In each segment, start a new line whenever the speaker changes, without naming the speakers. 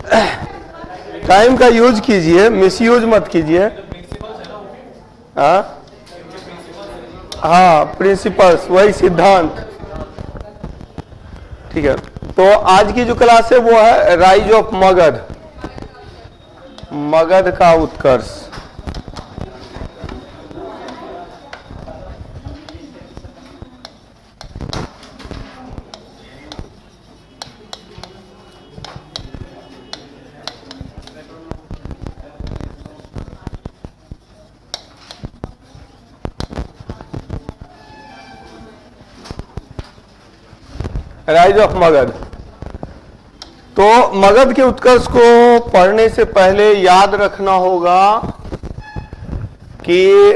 Time का use कीजिए, misuse मत कीजिए। हाँ, प्रिंसिपल्स, वही सिद्धांत। ठीक है, तो आज की जो क्लास है वो है राइज ऑफ मगध, मगध का उत्कर्ष। Rise of Magadh. तो मगध के उत्कर्ष को पढ़ने से पहले याद रखना होगा कि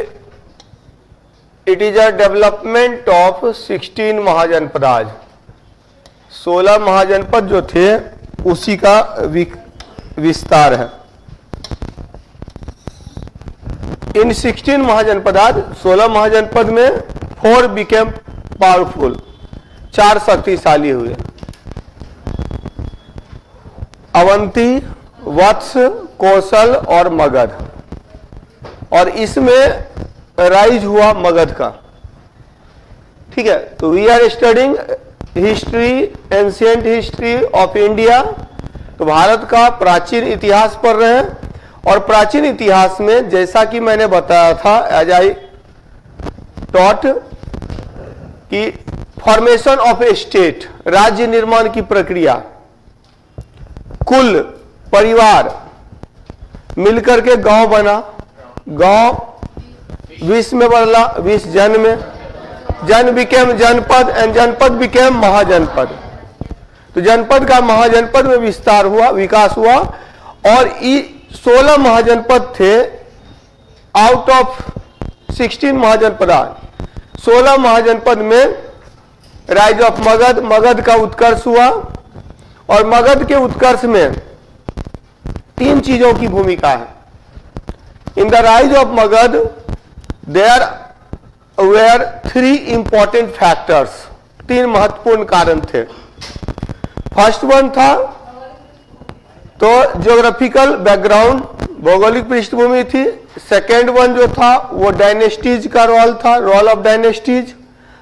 it is a development of 16 महाजनपदाज। 16 महाजनपद जो थे उसी का विस्तार है। इन 16 महाजनपदाज, 16 महाजनपद में 4 बिकेम पावरफुल, 4 शक्तिशाली हुए। अवंती, वत्स, कौशल और मगध। और इसमें राइज हुआ मगध का। ठीक है, तो we are studying history, ancient history of India. तो भारत का प्राचीन इतिहास पढ़ रहे हैं। और प्राचीन इतिहास में जैसा कि मैंने बताया था, एज आई टॉट, कि फॉर्मेशन ऑफ ए स्टेट, राज्य निर्माण की प्रक्रिया, कुल परिवार मिलकर के गांव बना, गांव 20 में बदला, 20 जन में, जन बिकेम जनपद एंड जनपद बिकेम महाजनपद। तो जनपद का महाजनपद में विस्तार हुआ, विकास हुआ। और 16 महाजनपद थे आउट ऑफ 16 महाजनपद। 16 महाजनपद में राइज ऑफ मगध, मगध का उत्कर्ष हुआ। और मगध के उत्कर्ष में 3 चीजों की भूमिका है। In the rise of Magadha there were 3 important factors, 3 महत्वपूर्ण कारण थे। फर्स्ट वन था तो ज्योग्राफिकल बैकग्राउंड, भौगोलिक पृष्ठभूमि थी। सेकेंड वन जो था वो डायनेस्टीज का रोल था, रोल ऑफ डायनेस्टीज,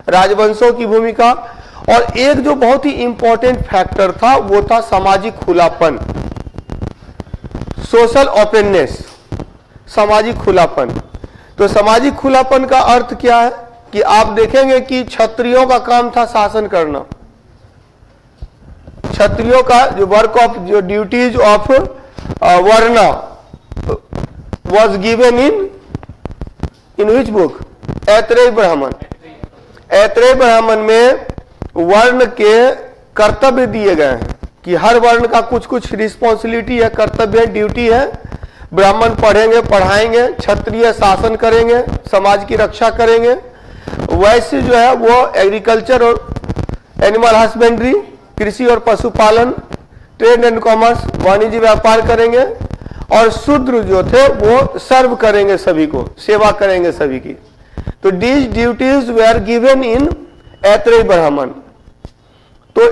राजवंशों की भूमिका। और एक जो बहुत ही इंपॉर्टेंट फैक्टर था वो था सामाजिक खुलापन, सोशल ओपननेस, सामाजिक खुलापन। तो सामाजिक खुलापन का अर्थ क्या है कि आप देखेंगे कि क्षत्रियों का काम था शासन करना। क्षत्रियों का जो वर्क ऑफ, जो duties of varna was given in which book? Aitareya Brahmana. Aitareya ब्राह्मण में वर्ण के कर्तव्य दिए गए हैं कि हर वर्ण का कुछ कुछ रिस्पॉन्सिबिलिटी है, कर्तव्य है, ड्यूटी है। ब्राह्मण पढ़ेंगे, पढ़ाएंगे, क्षत्रिय शासन करेंगे, समाज की रक्षा करेंगे। वैश्य जो है वो एग्रीकल्चर और एनिमल हस्बेंड्री, कृषि और पशुपालन, ट्रेड एंड कॉमर्स, वाणिज्य व्यापार करेंगे। और शूद्र जो थे वो सर्व करेंगे, सभी को सेवा करेंगे सभी की। तो these duties were given in Aitareya Brahmana. तो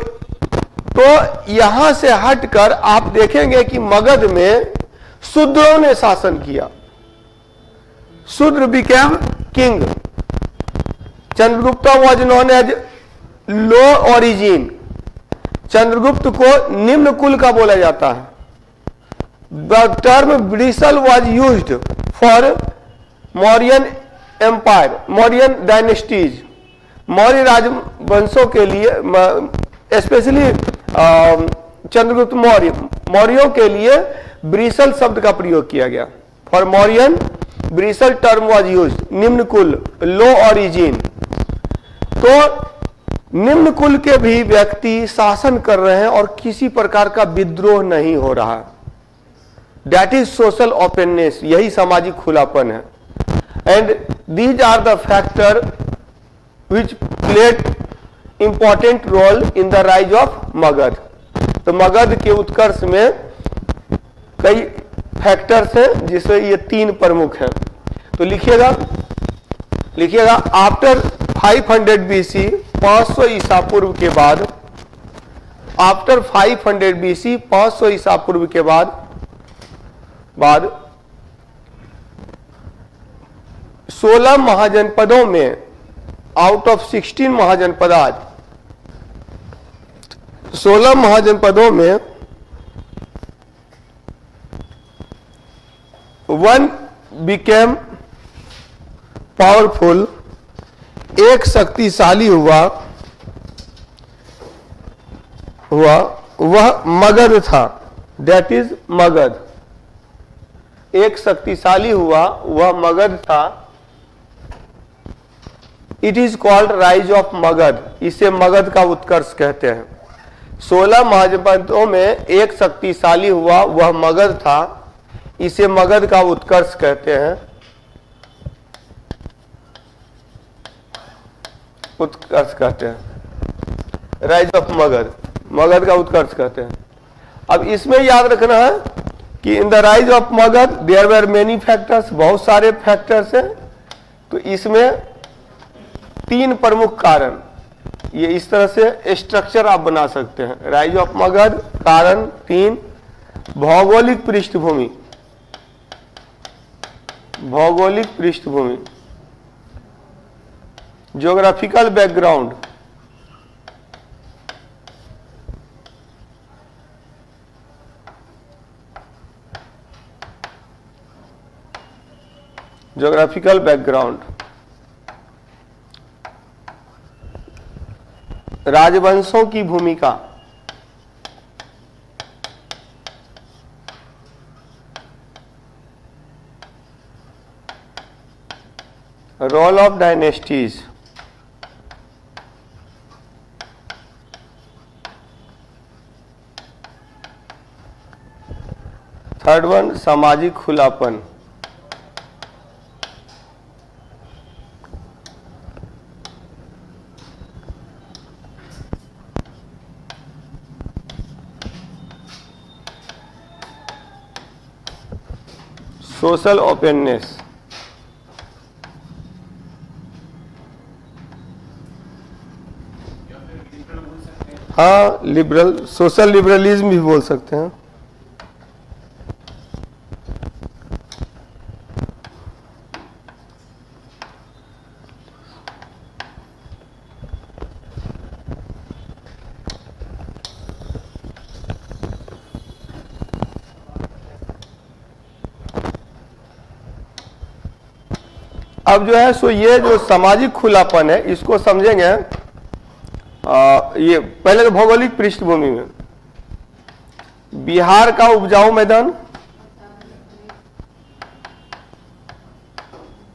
यहां से हटकर आप देखेंगे कि मगध में शूद्रों ने शासन किया। Shudra became king. Chandragupta was known as low origin. Chandragupta को निम्न कुल का बोला जाता है। The term Brisal was used for Mauryan Empire, Mauryan dynasties, Maurya राजवंशों के लिए, स्पेशली चंद्रगुप्त मौर्य, मौर्यों के लिए ब्रिसल शब्द का प्रयोग किया गया। For Mauryan bristle term was used, निम्न कुल, लो ओरिजिन। तो निम्न कुल के भी व्यक्ति शासन कर रहे हैं और किसी प्रकार का विद्रोह नहीं हो रहा है। That is social openness, यही सामाजिक खुलापन है। And these are the factor which played important role in the rise of Magadh. तो मगध के उत्कर्ष में कई फैक्टर्स हैं जिसमें ये 3 प्रमुख हैं। तो लिखिएगा आफ्टर 500 BC, 500 ईसा पूर्व के बाद आफ्टर 500 BC 500 ईसा पूर्व के बाद 16 महाजनपदों में आउट ऑफ 16 महाजनपदात 16 महाजनपदों में वन बिकेम पावरफुल, एक शक्तिशाली हुआ वह मगध था। That is Magadh. एक शक्तिशाली हुआ वह मगध था। It is called rise of Magadh. इसे मगध का उत्कर्ष कहते हैं। 16 महाजनपदों में एक शक्तिशाली हुआ वह मगध था। इसे मगध का उत्कर्ष कहते हैं। उत्कर्ष कहते हैं। राइज ऑफ मगध, मगध का उत्कर्ष कहते हैं। अब इसमें याद रखना है कि in the rise of Magadha there were many factors, बहुत सारे फैक्टर्स हैं। तो इसमें 3 प्रमुख कारण, ये इस तरह से स्ट्रक्चर आप बना सकते हैं। राइज ऑफ मगध कारण 3, भौगोलिक पृष्ठभूमि, भौगोलिक पृष्ठभूमि, ज्योग्राफिकल बैकग्राउंड, ज्योग्राफिकल बैकग्राउंड, राजवंशों की भूमिका, role of dynasties, third one सामाजिक खुलापन, सोशल ओपननेस, हाँ लिबरल, सोशल लिबरलिज्म भी बोल सकते हैं। अब जो है सो ये जो सामाजिक खुलापन है इसको समझेंगे। ये पहले तो भौगोलिक पृष्ठभूमि में बिहार का उपजाऊ मैदान,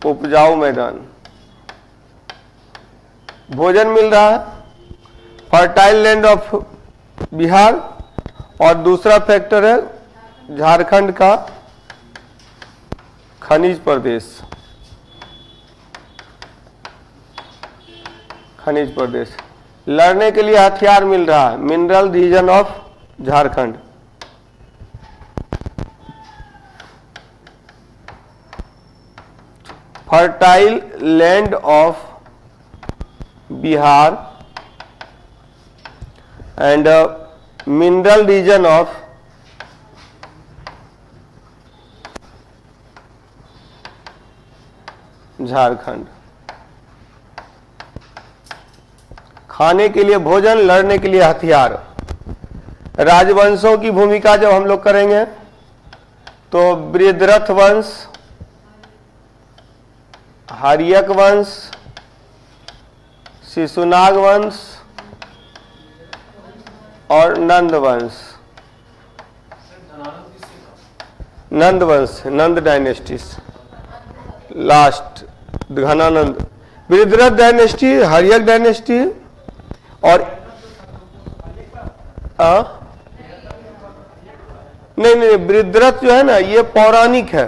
उपजाऊ मैदान, भोजन मिल रहा है, फर्टाइल लैंड ऑफ बिहार, और दूसरा फैक्टर है झारखंड का खनिज प्रदेश, खनिज प्रदेश, लड़ने के लिए हथियार मिल रहा है, mineral region of Jharkhand, fertile land of Bihar and mineral region of Jharkhand. खाने के लिए भोजन, लड़ने के लिए हथियार। राजवंशों की भूमिका जब हम लोग करेंगे तो बृहद्रथ वंश, हर्यक वंश, शिशुनाग वंश और नंद वंश, नंद वंश, Nanda dynasties, last Ghanananda, Brihadratha dynasty, Haryanka dynasty और नहीं, बृहद्रथ जो है ना ये पौराणिक है,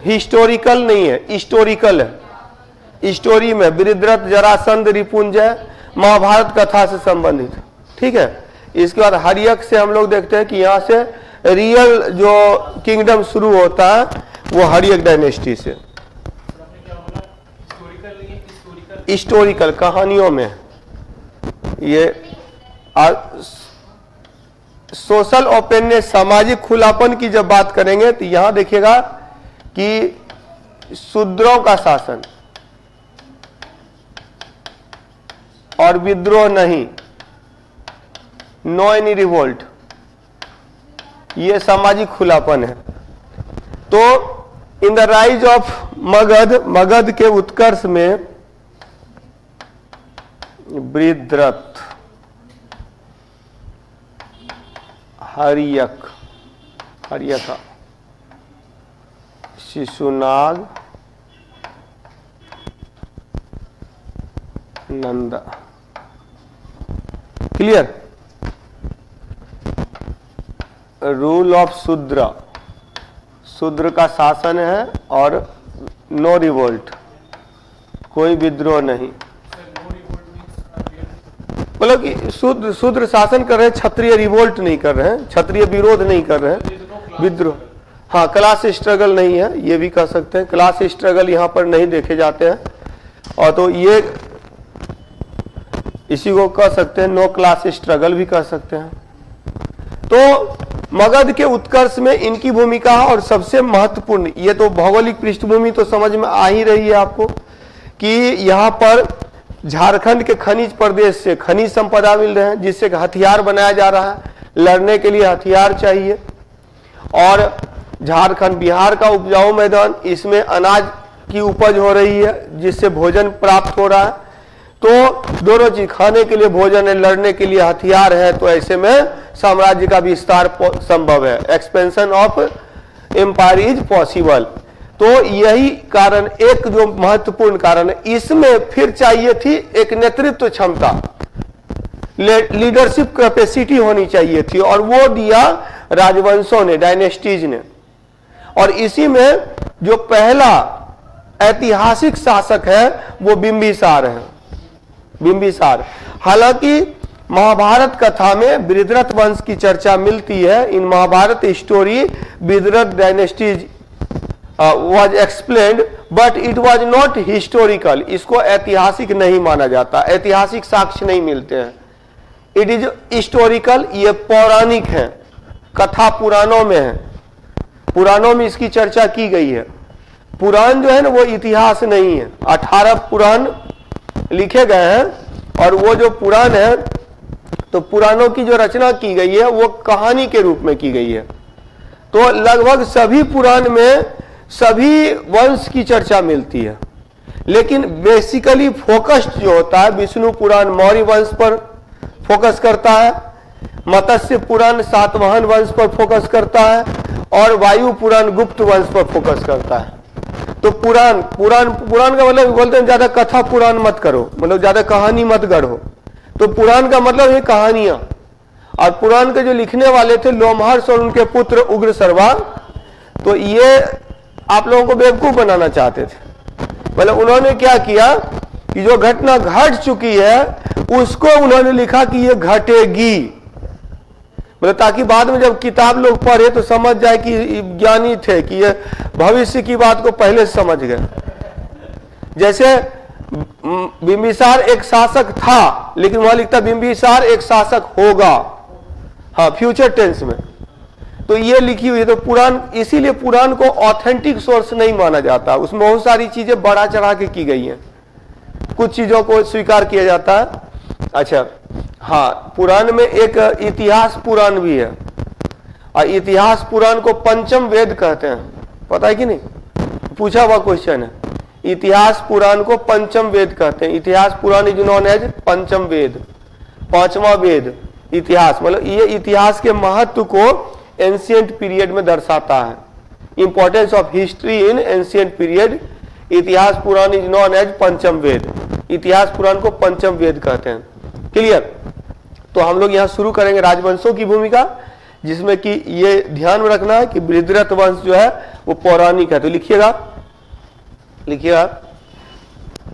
हिस्टोरिकल नहीं है, हिस्टोरिकल है। स्टोरी में बृहद्रथ, जरासंध, रिपुंजय महाभारत कथा से संबंधित, ठीक है। इसके बाद हर्यक से हम लोग देखते हैं कि यहाँ से रियल जो किंगडम शुरू होता है वो हर्यक डायनेस्टी से। हिस्टोरिकल कहानियों में ये सोशल ओपननेस, सामाजिक खुलापन की जब बात करेंगे तो यहां देखिएगा कि शूद्रों का शासन और विद्रोह नहीं, नो एनी रिवोल्ट, ये सामाजिक खुलापन है। तो in the rise of Magadha, Magadha के उत्कर्ष में Brihadratha, Haryak, Haryaka, Shishunaga, Nanda, clear. Rule of Shudra, Shudra का शासन है और नो रिवोल्ट, कोई विद्रोह नहीं। मतलब कि शूद्र शासन कर रहे हैं, क्षत्रिय रिवोल्ट नहीं कर रहे हैं, क्षत्रिय विरोध नहीं कर रहे हैं, विद्रोह, हाँ क्लास स्ट्रगल नहीं है, ये भी कह सकते हैं। क्लास स्ट्रगल यहाँ पर नहीं देखे जाते हैं, और तो ये इसी को कह सकते हैं नो क्लास स्ट्रगल भी कह सकते हैं। तो मगध के उत्कर्ष में इनकी भूमिका, और सबसे महत्वपूर्ण, ये तो भौगोलिक पृष्ठभूमि तो समझ में आ ही रही है आपको कि यहाँ पर झारखंड के खनिज प्रदेश से खनिज संपदा मिल रहे हैं, जिससे हथियार बनाया जा रहा है, लड़ने के लिए हथियार चाहिए। और झारखंड बिहार का उपजाऊ मैदान, इसमें अनाज की उपज हो रही है, जिससे भोजन प्राप्त हो रहा है। तो दोनों चीज, खाने के लिए भोजन है, लड़ने के लिए हथियार है, तो ऐसे में साम्राज्य का विस्तार संभव है, expansion of empire is possible. तो यही कारण, एक जो महत्वपूर्ण कारण है, इसमें फिर चाहिए थी एक नेतृत्व क्षमता, लीडरशिप कैपेसिटी होनी चाहिए थी, और वो दिया राजवंशों ने, डायनेस्टीज ने। और इसी में जो पहला ऐतिहासिक शासक है वो बिंबिसार है, बिंबिसार। हालांकि महाभारत कथा में बृहद्रथ वंश की चर्चा मिलती है। In Mahabharata story Brihadratha dynasties was explained, but it was not historical. इसको ऐतिहासिक नहीं माना जाता, ऐतिहासिक साक्ष्य नहीं मिलते हैं। इट इज हिस्टोरिकल, ये पौराणिक है, कथा पुराणों में है, पुराणों में इसकी चर्चा की गई है। पुराण जो है ना वो इतिहास नहीं है। 18 पुराण लिखे गए हैं, और वो जो पुराण है, तो पुराणों की जो रचना की गई है वो कहानी के रूप में की गई है। तो लगभग सभी पुराण में सभी वंश की चर्चा मिलती है, लेकिन बेसिकली फोकस्ड जो होता है, विष्णु पुराण मौर्य वंश पर फोकस करता है, मत्स्य पुराण सातवाहन वंश पर फोकस करता है, और वायु पुराण गुप्त वंश पर फोकस करता है। तो पुराण का मतलब बोलते हैं ज्यादा कथा पुराण मत करो, मतलब ज्यादा कहानी मत गढ़ो। तो पुराण का मतलब है कहानियां, और पुराण के जो लिखने वाले थे लोमहर्ष और उनके पुत्र उग्रसर्वा, तो ये आप लोगों को बेवकूफ बनाना चाहते थे। मतलब उन्होंने क्या किया कि जो घटना घट चुकी है उसको उन्होंने लिखा कि ये घटेगी, मतलब ताकि बाद में जब किताब लोग पढ़े तो समझ जाए कि ज्ञानी थे, कि ये भविष्य की बात को पहले समझ गए। जैसे बिंबिसार एक शासक था, लेकिन वहां लिखता बिंबिसार एक शासक होगा, हाँ फ्यूचर टेंस में, तो ये लिखी हुई है। तो पुराण, इसीलिए पुराण को ऑथेंटिक सोर्स नहीं माना जाता, उसमें बहुत सारी चीजें बढ़ा चढ़ा के की गई हैं, कुछ चीजों को स्वीकार किया जाता है। अच्छा हाँ, पुराण में एक इतिहास पुराण भी है, और इतिहास पुराण को पंचम वेद कहते हैं, पता है कि नहीं, पूछा हुआ क्वेश्चन है। इतिहास पुराण को पंचम वेद कहते हैं, इतिहास पुराण इज नोन एज पंचम वेद, पांचवा वेद इतिहास। मतलब ये इतिहास के महत्व को एंशिएंट पीरियड में दर्शाता है, importance of history in ancient period. इतिहास पुराण इज नोन एज पंचम वेद, इतिहास पुराण को पंचम वेद कहते हैं। क्लियर। तो हम लोग यहाँ शुरू करेंगे राजवंशों की भूमिका, जिसमें कि ये ध्यान में रखना है कि बृहद्रथ वंश जो है वो पौराणिक है। तो लिखिएगा,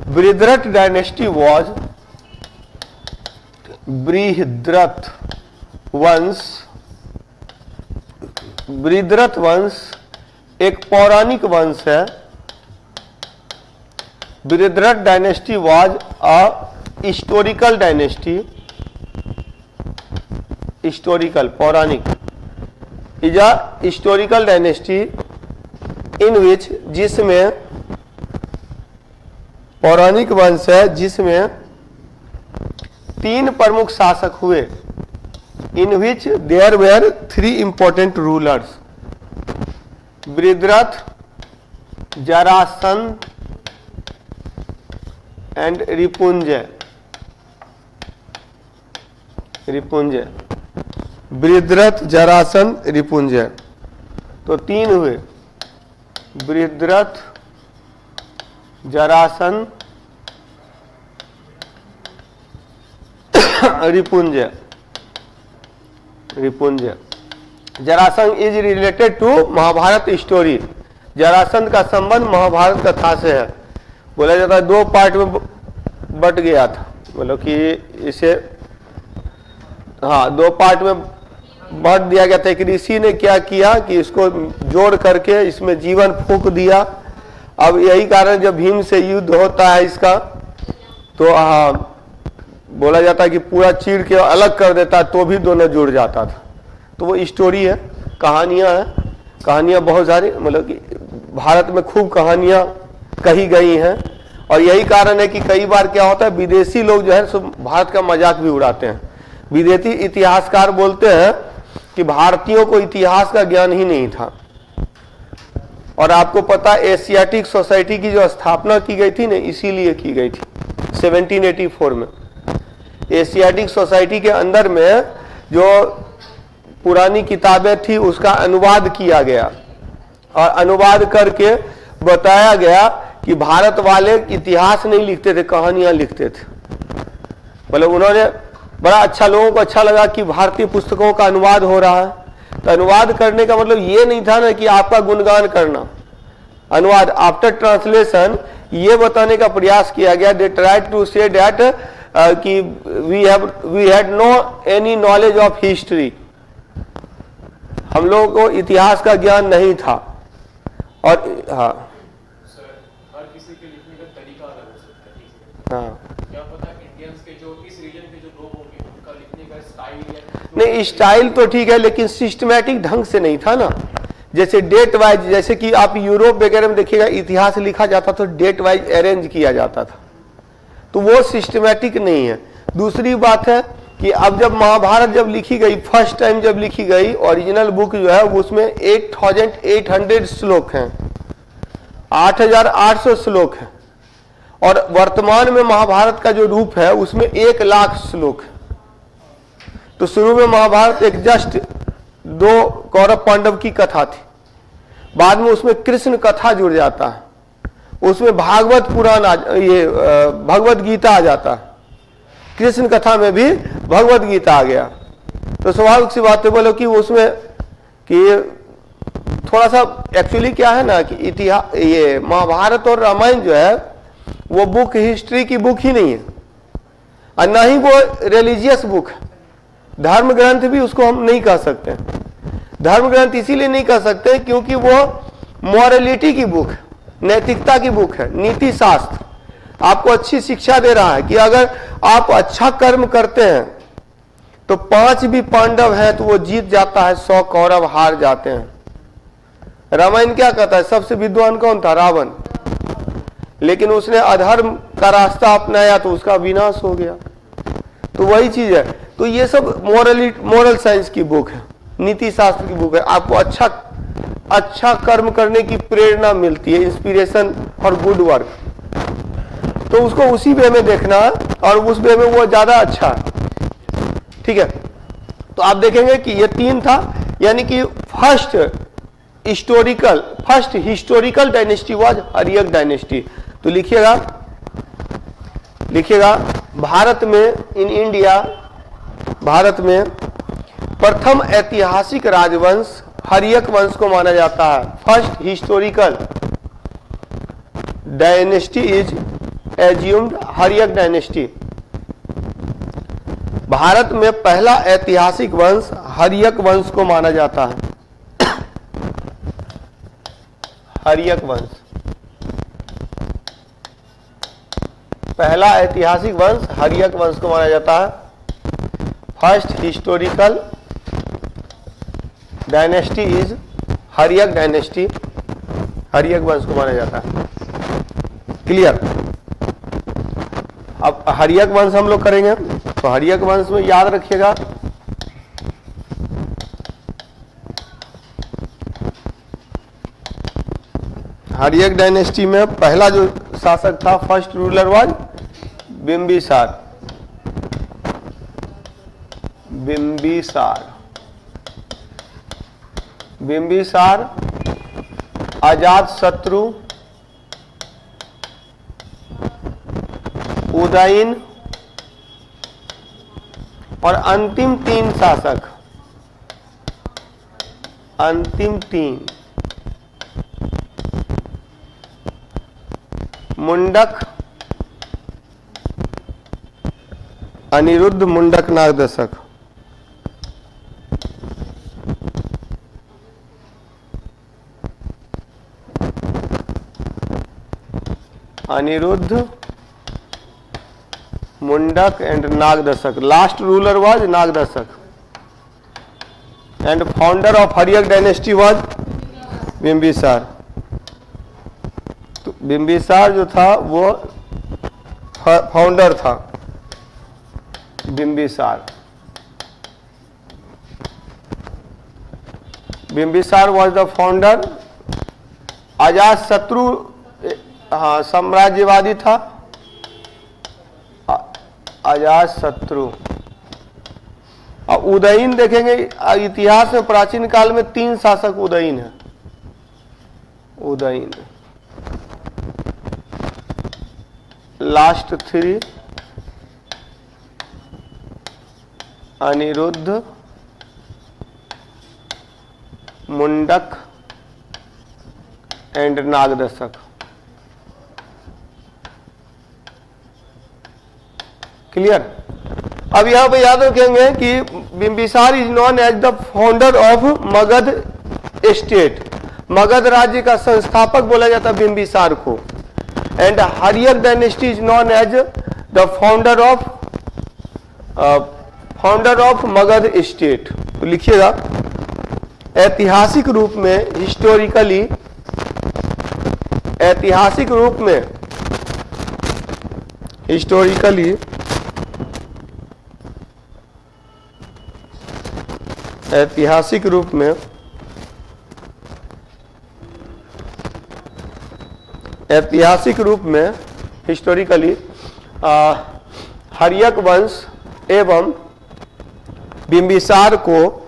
बृहद्रथ डायनेस्टी वॉज, बृहद्रथ वंश एक पौराणिक वंश है। Brihadratha dynasty was a historical dynasty, historical पौराणिक is a historical dynasty in which जिसमें पौराणिक वंश है जिसमें 3 प्रमुख शासक हुए in which there were 3 important rulers Brihadratha Jarasandha and Ripunjaya Brihadratha Jarasandha Ripunjaya तो 3 हुए Brihadratha Jarasandha Ripunjaya Jarasandha is related to Mahabharata story. Jarasandha का संबंध महाभारत कथा से है। बोला जाता है 2 पार्ट में बट गया था, मतलब कि इसे 2 पार्ट में बांट दिया गया था। एक ऋषि ने क्या किया कि इसको जोड़ करके इसमें जीवन फूंक दिया। अब यही कारण जब भीम से युद्ध होता है इसका तो बोला जाता है कि पूरा चीर के अलग कर देता तो भी दोनों जुड़ जाता था। तो वो स्टोरी है, कहानियां हैं, कहानियां बहुत सारी, मतलब कि भारत में खूब कहानियां कही गई हैं। और यही कारण है कि कई बार क्या होता है विदेशी लोग जो है सो भारत का मजाक भी उड़ाते हैं। विदेशी इतिहासकार बोलते हैं कि भारतीयों को इतिहास का ज्ञान ही नहीं था। और आपको पता एशियाटिक सोसाइटी की जो स्थापना की गई थी ना, इसीलिए की गई थी 1784 में। एशियाटिक सोसाइटी के अंदर में जो पुरानी किताबें थी उसका अनुवाद किया गया और अनुवाद करके बताया गया कि भारत वाले इतिहास नहीं लिखते थे, कहानियां लिखते थे। मतलब उन्होंने बड़ा अच्छा, लोगों को अच्छा लगा कि भारतीय पुस्तकों का अनुवाद हो रहा है। तो अनुवाद करने का मतलब ये नहीं था ना कि आपका गुणगान करना। अनुवाद आफ्टर ट्रांसलेशन ये बताने का प्रयास किया गया, they tried to say that कि we had no any knowledge of history, हम लोगों को इतिहास का ज्ञान नहीं था। और
हर किसी के लिखने का तरीका अलग हो सकता है। क्या पता इंडियंस के जो इस रीजन के जो लोग होंगे उनका लिखने का स्टाइल
नहीं, स्टाइल तो ठीक है लेकिन सिस्टमैटिक ढंग से नहीं था ना। जैसे डेट वाइज, जैसे कि आप यूरोप वगैरह में देखिएगा इतिहास लिखा जाता तो डेट वाइज अरेंज किया जाता था, तो वो सिस्टमैटिक नहीं है। दूसरी बात है कि अब जब महाभारत जब लिखी गई, फर्स्ट टाइम जब लिखी गई, ओरिजिनल बुक जो है उसमें 8800 श्लोक हैं, 8800 श्लोक हैं। और वर्तमान में महाभारत का जो रूप है उसमें 1,00,000 श्लोक है। तो शुरू में महाभारत एक जस्ट 2 कौरव पांडव की कथा थी, बाद में उसमें कृष्ण कथा जुड़ जाता है, उसमें भागवत पुराण भगवत गीता आ जाता है, कृष्ण कथा में भी भगवत गीता आ गया। तो स्वाभाविक सी बात है बोलो कि उसमें कि थोड़ा सा एक्चुअली क्या है ना कि इतिहास, ये महाभारत और रामायण जो है वो बुक हिस्ट्री की बुक ही नहीं है और ना ही वो रिलीजियस बुक है। धर्म ग्रंथ भी उसको हम नहीं कह सकते। धर्म ग्रंथ इसीलिए नहीं कह सकते क्योंकि वो मॉरलिटी की बुक है, नैतिकता की बुक है, नीति शास्त्र आपको अच्छी शिक्षा दे रहा है कि अगर आप अच्छा कर्म करते हैं तो 5 भी पांडव हैं तो वो जीत जाता है, 100 कौरव हार जाते हैं। रामायण क्या कहता है, सबसे विद्वान कौन था? रावण। लेकिन उसने अधर्म का रास्ता अपनाया तो उसका विनाश हो गया। तो वही चीज है। तो ये सब मोरल साइंस की बुक है, नीति शास्त्र की बुक है। आपको अच्छा कर्म करने की प्रेरणा मिलती है, इंस्पिरेशन फॉर गुड वर्क। तो उसको उसी वे में देखना और उस वे में वो ज्यादा अच्छा है। ठीक है, तो आप देखेंगे कि ये 3 था, यानी कि first historical dynasty was Haryanka dynasty. तो लिखिएगा भारत में, इन इंडिया, भारत में प्रथम ऐतिहासिक राजवंश हर्यक वंश को माना जाता है। First historical dynasty is assumed Haryanka dynasty. Bharat में पहला ऐतिहासिक वंश हर्यक वंश को माना जाता है। हर्यक वंश, पहला ऐतिहासिक वंश हर्यक वंश को माना जाता है। First historical dynasty is Haryanka dynasty, Haryanka वंश को माना जाता है। क्लियर। अब हर्यक वंश हम लोग करेंगे, तो हर्यक वंश में याद रखिएगा हर्यक डायनेस्टी में पहला जो शासक था, first ruler was Bimbisara. Bimbisara Ajatashatru, Udayana और अंतिम तीन शासक, अंतिम तीन Mundaka, Aniruddha, Mundaka, Nagadasaka. Aniruddha, Mundaka and Nagadasaka. Last ruler was Nagadasaka and founder of Haryanka dynasty was Bimbisara. तो बिंबिसार जो था वो फाउंडर था, Bimbisara. Bimbisara was the founder. Ajatashatru हाँ साम्राज्यवादी था, अजात शत्रु। और उदयन देखेंगे इतिहास में, प्राचीन काल में तीन शासक उदयन है। Udayan last three Anirudh, Mundaka and Nagadashak. Clear. अब यहां पे याद रखेंगे कि Bimbisara is known as the founder of Magadha state. Magadha राज्य का संस्थापक बोला जाता है बिंबिसार को। And Haryanka dynasty is known as the founder of Magadha state. तो लिखिएगा ऐतिहासिक रूप में, हिस्टोरिकली, ऐतिहासिक रूप में, हिस्टोरिकली ऐतिहासिक रूप में हिस्टोरिकली हर्यक वंश एवं बिंबिसार को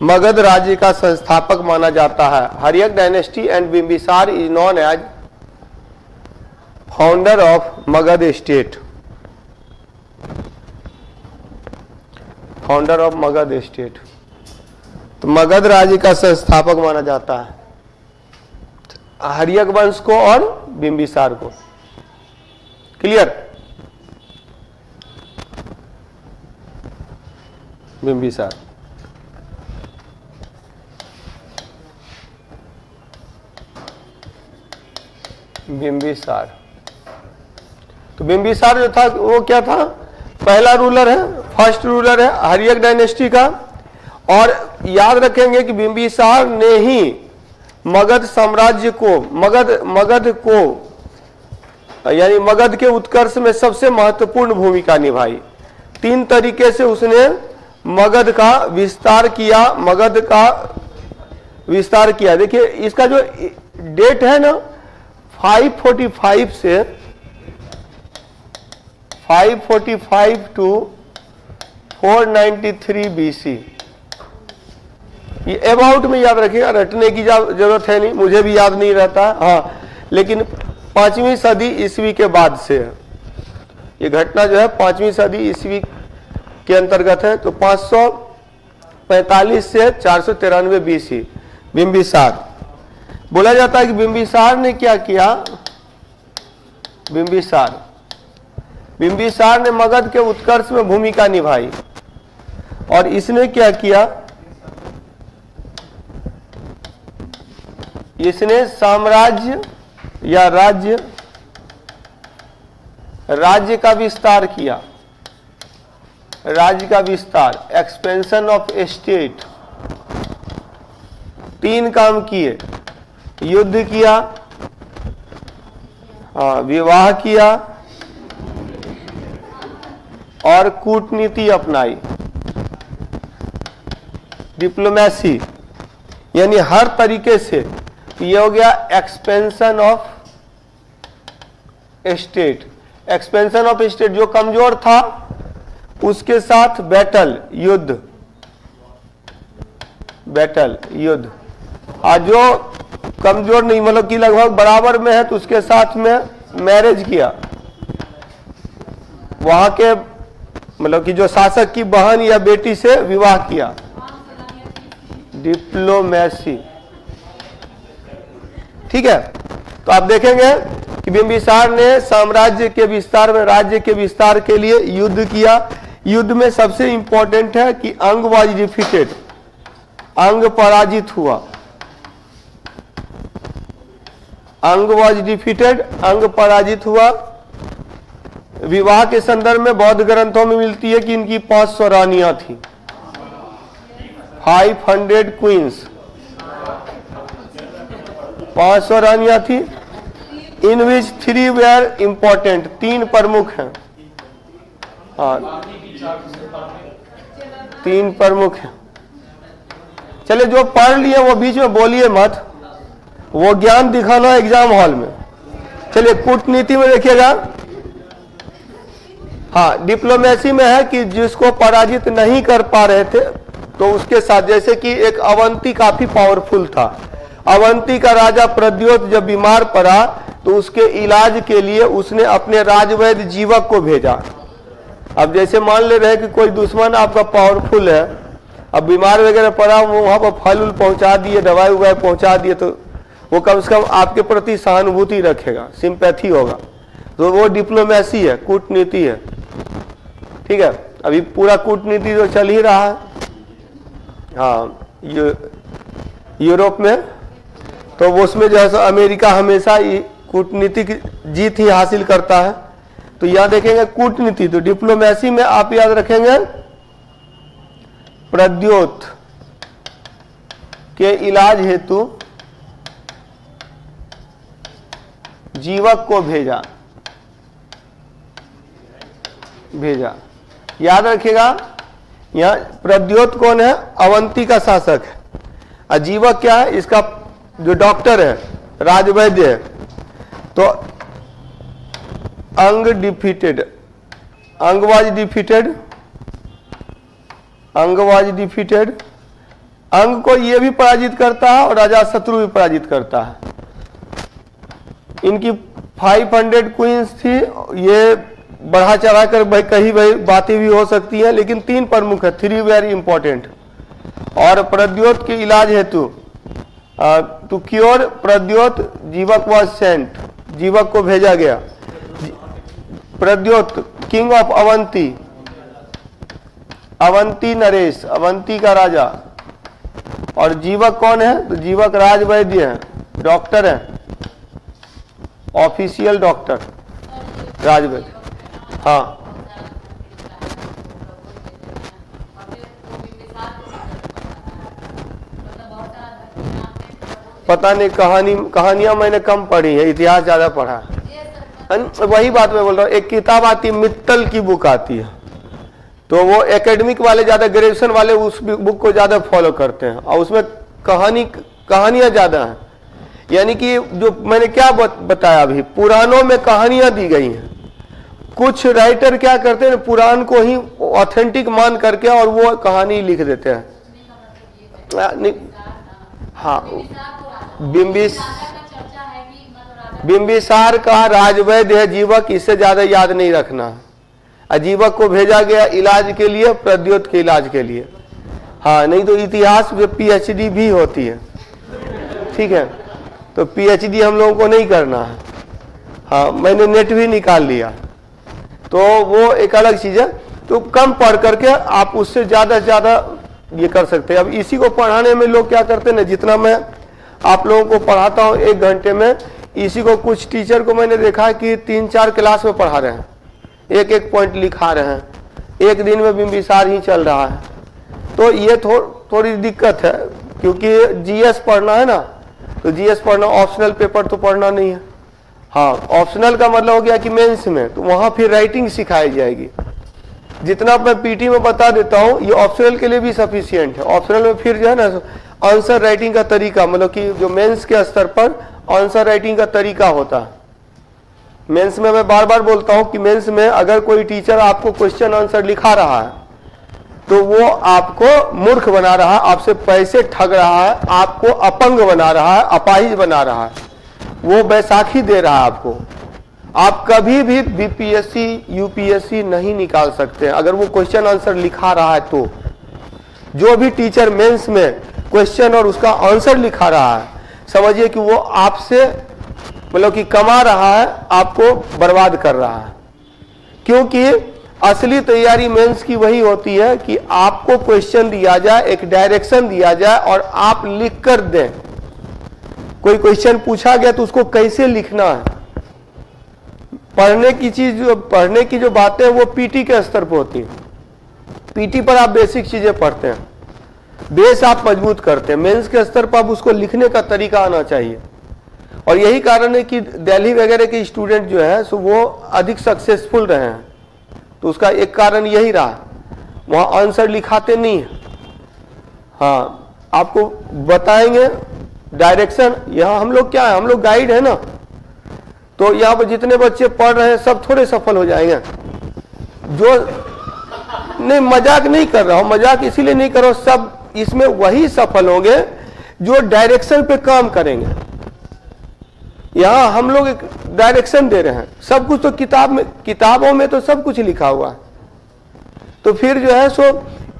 मगध राज्य का संस्थापक माना जाता है। Haryanka dynasty and Bimbisara is known as founder of Magadha state, founder of Magadha state. तो मगध राज्य का संस्थापक माना जाता है हर्यक वंश को और बिंबिसार को। क्लियर। बिंबिसार तो बिंबिसार जो था वो क्या था, पहला रूलर है, फर्स्ट रूलर है हर्यक डायनेस्टी का। और याद रखेंगे कि बिंबिसार ने ही मगध साम्राज्य को, मगध को यानी मगध के उत्कर्ष में सबसे महत्वपूर्ण भूमिका निभाई। तीन तरीके से उसने मगध का विस्तार किया। देखिए इसका जो डेट है ना 545 से 545 टू 493 BC। ये अबाउट में याद रखिएगा, रटने की जरूरत है नहीं, मुझे भी याद नहीं रहता। हाँ, लेकिन 5वीं सदी ईस्वी के बाद से ये घटना जो है 5वीं सदी ईस्वी के अंतर्गत है। तो 545 से 493 BC बिंबिसार। बोला जाता है कि बिंबिसार ने क्या किया, बिंबिसार ने मगध के उत्कर्ष में भूमिका निभाई। और इसने क्या किया, इसने साम्राज्य या राज्य का विस्तार किया, राज्य का विस्तार, एक्सपेंशन ऑफ स्टेट, 3 काम किए, युद्ध किया, विवाह किया और कूटनीति अपनाई, डिप्लोमेसी, यानी हर तरीके से। ये हो गया expansion of state. Expansion of state, जो कमजोर था उसके साथ बैटल, युद्ध, बैटल, युद्ध। और जो कमजोर नहीं, मतलब कि लगभग बराबर में है, तो उसके साथ में मैरिज किया। वहां के मतलब कि जो शासक की बहन या बेटी से विवाह किया, डिप्लोमेसी। ठीक है, तो आप देखेंगे कि बिंबिसार ने साम्राज्य के विस्तार में, राज्य के विस्तार के लिए युद्ध किया। युद्ध में सबसे इंपॉर्टेंट है कि अंग वाज डिफीटेड, अंग पराजित हुआ, अंग वाज डिफीटेड, अंग पराजित हुआ। विवाह के संदर्भ में बौद्ध ग्रंथों में मिलती है कि इनकी 500 रानियां थी, 500 क्वींस, 500 रानियां थी। इन विच 3 वेयर इंपॉर्टेंट, 3 प्रमुख हैं। हाँ, 3 प्रमुख हैं। चलिए, जो पढ़ लिए वो बीच में बोलिए मत, वो ज्ञान दिखाना एग्जाम हॉल में। चलिए, कूटनीति में देखिएगा। हाँ, डिप्लोमेसी में है कि जिसको पराजित नहीं कर पा रहे थे तो उसके साथ, जैसे कि एक अवंती काफी पावरफुल था। अवंती का राजा प्रद्योत जब बीमार पड़ा तो उसके इलाज के लिए उसने अपने राजवैद्य जीवक को भेजा। अब जैसे मान ले रहे कि कोई दुश्मन आपका पावरफुल है, अब बीमार वगैरह पड़ा, वो वहां पर फल उल पहुंचा दिए, दवाई उवाई पहुंचा दिए, तो वो कम से कम आपके प्रति सहानुभूति रखेगा, सिंपैथी होगा। तो वो डिप्लोमेसी है, कूटनीति है। ठीक है, अभी पूरा कूटनीति जो चल ही रहा है। हाँ, यूरोप में, तो वो उसमें जो है अमेरिका हमेशा कूटनीतिक जीत ही हासिल करता है। तो यहां देखेंगे कूटनीति, तो डिप्लोमेसी में आप याद रखेंगे प्रद्योत के इलाज हेतु जीवक को भेजा। याद रखिएगा, यहां प्रद्योत कौन है? अवंती का शासक है। और जीवक क्या है? इसका जो डॉक्टर है, राजवैद्य है। तो अंग डिफीटेड, अंग वाज डिफीटेड, अंग वाज डिफीटेड। अंग को ये भी पराजित करता है और राजा शत्रु भी पराजित करता है। इनकी 500 क्वींस थी। ये बढ़ा चढ़ा कर कहीं बातें भी हो सकती हैं, लेकिन 3 प्रमुख है, 3 वेरी इंपॉर्टेंट। और प्रद्योत के इलाज हेतु टू क्योर प्रद्योत जीवक वाज सेंट, जीवक को भेजा गया। प्रद्योत किंग ऑफ अवंती, अवंती नरेश, अवंती का राजा। और जीवक कौन है? तो जीवक राजवैद्य है, डॉक्टर है, ऑफिशियल डॉक्टर, राजवैद्य। हाँ, पता नहीं, कहानियां मैंने कम पढ़ी है, इतिहास ज्यादा पढ़ा है। वही बात मैं बोल रहा हूँ, एक किताब आती है, मित्तल की बुक आती है, तो वो एकेडमिक वाले ज्यादा, ग्रेजुएशन वाले उस बुक को ज्यादा फॉलो करते हैं, और उसमें कहानियां ज्यादा हैं। यानी कि जो मैंने क्या बताया अभी, पुराणों में कहानियां दी गई हैं। कुछ राइटर क्या करते हैं, पुराण को ही ऑथेंटिक मान करके और वो कहानी लिख देते हैं। हाँ, बिंबिसार का राजवैद्य है जीवक, इससे ज्यादा याद नहीं रखना। अजीवक को भेजा गया इलाज के लिए, प्रद्योत के इलाज के लिए। हाँ, नहीं तो इतिहास में पीएचडी भी होती है। ठीक है, तो पीएचडी हम लोगों को नहीं करना है। हाँ, मैंने नेट भी निकाल लिया, तो वो एक अलग चीज है। तो कम पढ़ करके आप उससे ज्यादा से ज्यादा ये कर सकते हैं। अब इसी को पढ़ाने में लोग क्या करते हैं ना, जितना मैं आप लोगों को पढ़ाता हूँ 1 घंटे में, इसी को कुछ टीचर को मैंने देखा कि 3-4 क्लास में पढ़ा रहे हैं, एक पॉइंट लिखा रहे हैं, एक दिन में बिंबिसार ही चल रहा है। तो ये थोड़ी दिक्कत है, क्योंकि जीएस पढ़ना है ना, तो जीएस पढ़ना ऑप्शनल पेपर तो पढ़ना नहीं है। हाँ, ऑप्शनल का मतलब हो गया कि मेंस में, तो वहां फिर राइटिंग सिखाई जाएगी। जितना मैं पीटी में बता देता हूं ये ऑप्शनल के लिए भी सफिशिएंट है। ऑप्शनल में फिर जो है ना आंसर राइटिंग का तरीका, मतलब कि जो मेंस के स्तर पर आंसर राइटिंग का तरीका होता है। मेंस में मैं बार बार बोलता हूं कि मेंस में अगर कोई टीचर आपको क्वेश्चन आंसर लिखा रहा है तो वो आपको मूर्ख बना रहा है, आपसे पैसे ठग रहा है, आपको अपंग बना रहा है, अपाहिज बना रहा है, वो बैसाखी दे रहा है आपको। आप कभी भी बीपीएससी यूपीएससी नहीं निकाल सकते अगर वो क्वेश्चन आंसर लिखा रहा है। तो जो भी टीचर मेंस में क्वेश्चन और उसका आंसर लिखा रहा है, समझिए कि वो आपसे मतलब कि कमा रहा है, आपको बर्बाद कर रहा है। क्योंकि असली तैयारी मेंस की वही होती है कि आपको क्वेश्चन दिया जाए, एक डायरेक्शन दिया जाए और आप लिख कर दें। कोई क्वेश्चन पूछा गया तो उसको कैसे लिखना है। पढ़ने की चीज, पढ़ने की जो बातें हैं वो पीटी के स्तर पर होती है। पीटी पर आप बेसिक चीजें पढ़ते हैं, बेस आप मजबूत करते हैं। मेंस के स्तर पर आप उसको लिखने का तरीका आना चाहिए। और यही कारण है कि दिल्ली वगैरह के स्टूडेंट जो है सो वो अधिक सक्सेसफुल रहे हैं। तो उसका एक कारण यही रहा, वहां आंसर लिखाते नहीं है। हाँ, आपको बताएंगे डायरेक्शन। यहाँ हम लोग क्या है, हम लोग गाइड है ना, तो यहाँ पर जितने बच्चे पढ़ रहे हैं सब थोड़े सफल हो जाएंगे। जो नहीं, मजाक नहीं कर रहा हूं, मजाक इसीलिए नहीं कर रहा हूं, सब इसमें वही सफल होंगे जो डायरेक्शन पे काम करेंगे। यहां हम लोग एक डायरेक्शन दे रहे हैं, सब कुछ तो किताबों में तो सब कुछ लिखा हुआ है। तो फिर जो है सो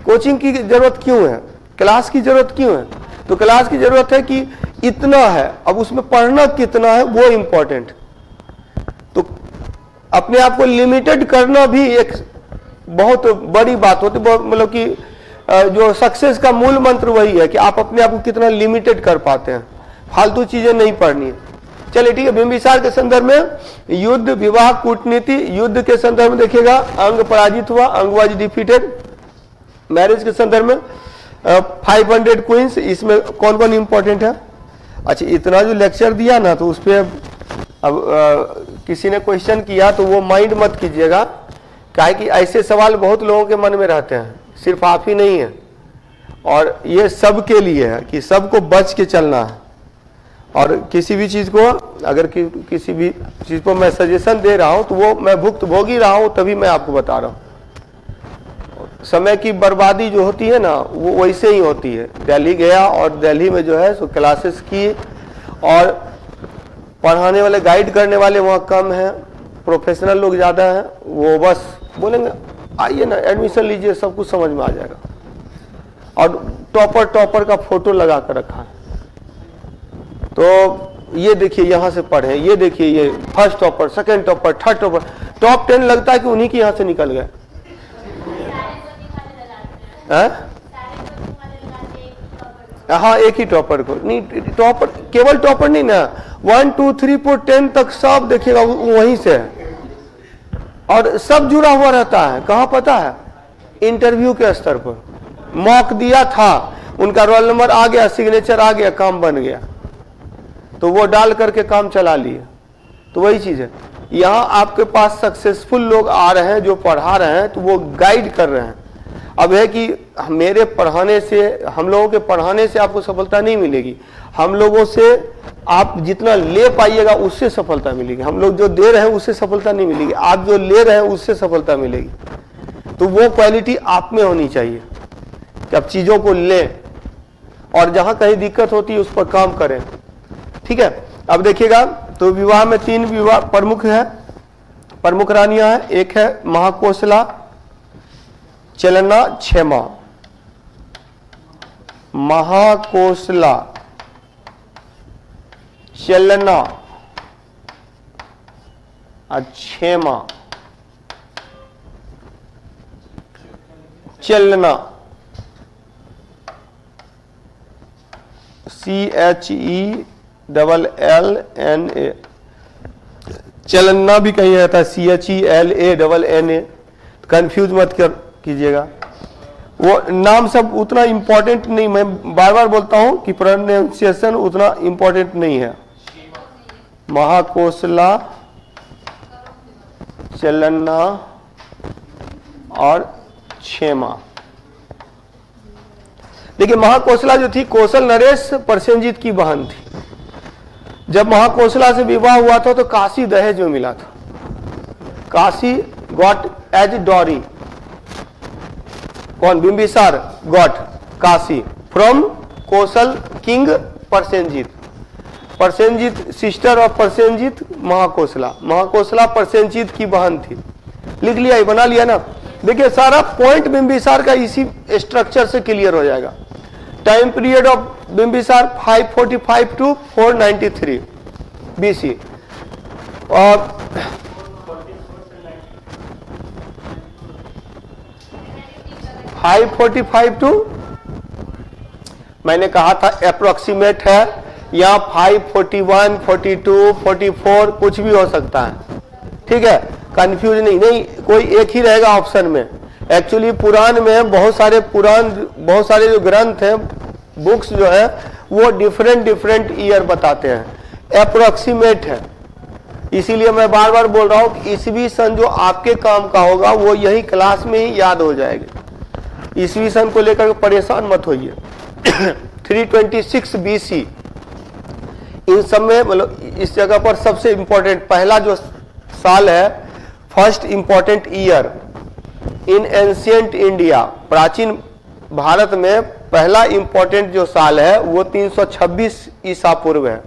कोचिंग की जरूरत क्यों है, क्लास की जरूरत क्यों है? तो क्लास की जरूरत है कि इतना है, अब उसमें पढ़ना कितना है वो इंपॉर्टेंट। तो अपने आप को लिमिटेड करना भी एक बहुत बड़ी बात होती है। मतलब कि जो सक्सेस का मूल मंत्र वही है कि आप अपने आप को कितना लिमिटेड कर पाते हैं, फालतू चीजें नहीं पढ़नी है। चलिए ठीक है, बिंबिसार के संदर्भ में युद्ध, विवाह, कूटनीति। युद्ध के संदर्भ में देखिएगा अंग पराजित हुआ, अंग वाज डिफीटेड। मैरिज के संदर्भ में 500 क्वींस, इसमें कौन कौन इंपॉर्टेंट है? अच्छा, इतना जो लेक्चर दिया ना, तो उस पर अब किसी ने क्वेश्चन किया तो वो माइंड मत कीजिएगा, काहे कि ऐसे सवाल बहुत लोगों के मन में रहते हैं, सिर्फ आप ही नहीं है। और ये सबके लिए है कि सबको बच के चलना है। और किसी भी चीज को, अगर किसी भी चीज को मैं सजेशन दे रहा हूं तो वो मैं भुगतभोगी रहा हूं, तभी मैं आपको बता रहा हूं। समय की बर्बादी जो होती है ना, वो वैसे ही होती है। दिल्ली गया और दिल्ली में जो है सो क्लासेस की, और पढ़ाने वाले, गाइड करने वाले वहाँ कम हैं, प्रोफेशनल लोग ज़्यादा हैं। वो बस बोलेंगे आइए ना, एडमिशन लीजिए, सब कुछ समझ में आ जाएगा। और टॉपर का फोटो लगा कर रखा है। तो ये देखिए, यहाँ से पढ़े, ये देखिए, ये first topper, second topper, third topper, top 10 लगता है कि उन्हीं के यहाँ से निकल गए। हाँ, एक ही टॉपर को नहीं, टॉपर केवल टॉपर नहीं ना, 1 2 3 4 10 तक सब देखिएगा वहीं से है। और सब जुड़ा हुआ रहता है। कहाँ पता है? इंटरव्यू के स्तर पर। मॉक दिया था, उनका रोल नंबर आ गया, सिग्नेचर आ गया, काम बन गया, तो वो डाल करके काम चला लिए। तो वही चीज है, यहाँ आपके पास सक्सेसफुल लोग आ रहे हैं जो पढ़ा रहे हैं, तो वो गाइड कर रहे हैं। अब है कि मेरे पढ़ाने से, हम लोगों के पढ़ाने से आपको सफलता नहीं मिलेगी। हम लोगों से आप जितना ले पाइएगा उससे सफलता मिलेगी। हम लोग जो दे रहे हैं उससे सफलता नहीं मिलेगी, आप जो ले रहे हैं उससे सफलता मिलेगी। तो वो क्वालिटी आप में होनी चाहिए कि आप चीजों को लें और जहां कहीं दिक्कत होती है उस पर काम करें। ठीक है, अब देखिएगा, तो विवाह में 3 विवाह प्रमुख है, प्रमुख रानियां हैं। एक है महाकोशला, चलना, क्षेमा। महाकोशला, चलना, क्षेमा। चलना, CHELLNA, चलना भी कहीं रहता है CHELANNA, कंफ्यूज मत कीजिएगा। वो नाम सब उतना इंपॉर्टेंट नहीं, मैं बार बार बोलता हूं कि प्रोनाउंसिएशन उतना इंपॉर्टेंट नहीं है। महाकोसला, चलन्ना और क्षेमा। देखिए महाकोसला जो थी कौशल नरेश प्रसेनजीत की बहन थी। जब महाकोसला से विवाह हुआ था तो काशी दहेज में मिला था। काशी गॉट एज डॉरी, कौन? Bimbisara got Kashi from Kosala king Prasenajit. Prasenajit sister of Prasenajit Mahakosala. Mahakosala Prasenajit की बहन थी। लिख लिया, बना लिया ना। देखिए सारा पॉइंट बिंबिसार का इसी स्ट्रक्चर से क्लियर हो जाएगा। Time period of Bimbisara 545 to 493 BC और 545 टू, मैंने कहा था अप्रोक्सीमेट है, यहाँ 541, 42, 44 कुछ भी हो सकता है। ठीक है, कंफ्यूज नहीं, कोई एक ही रहेगा ऑप्शन में। एक्चुअली पुराण में बहुत सारे जो ग्रंथ हैं, बुक्स जो है वो डिफरेंट ईयर बताते हैं, अप्रोक्सीमेट है। इसीलिए मैं बार बार बोल रहा हूं कि ईसवी सन जो आपके काम का होगा वो यही क्लास में ही याद हो जाएगा। ईसवी सन को लेकर परेशान मत होइए। 326 BC इन सब में, मतलब इस जगह पर सबसे इंपॉर्टेंट पहला जो साल है, first important year in ancient India, प्राचीन भारत में पहला इंपॉर्टेंट जो साल है वो 326 ईसा पूर्व है,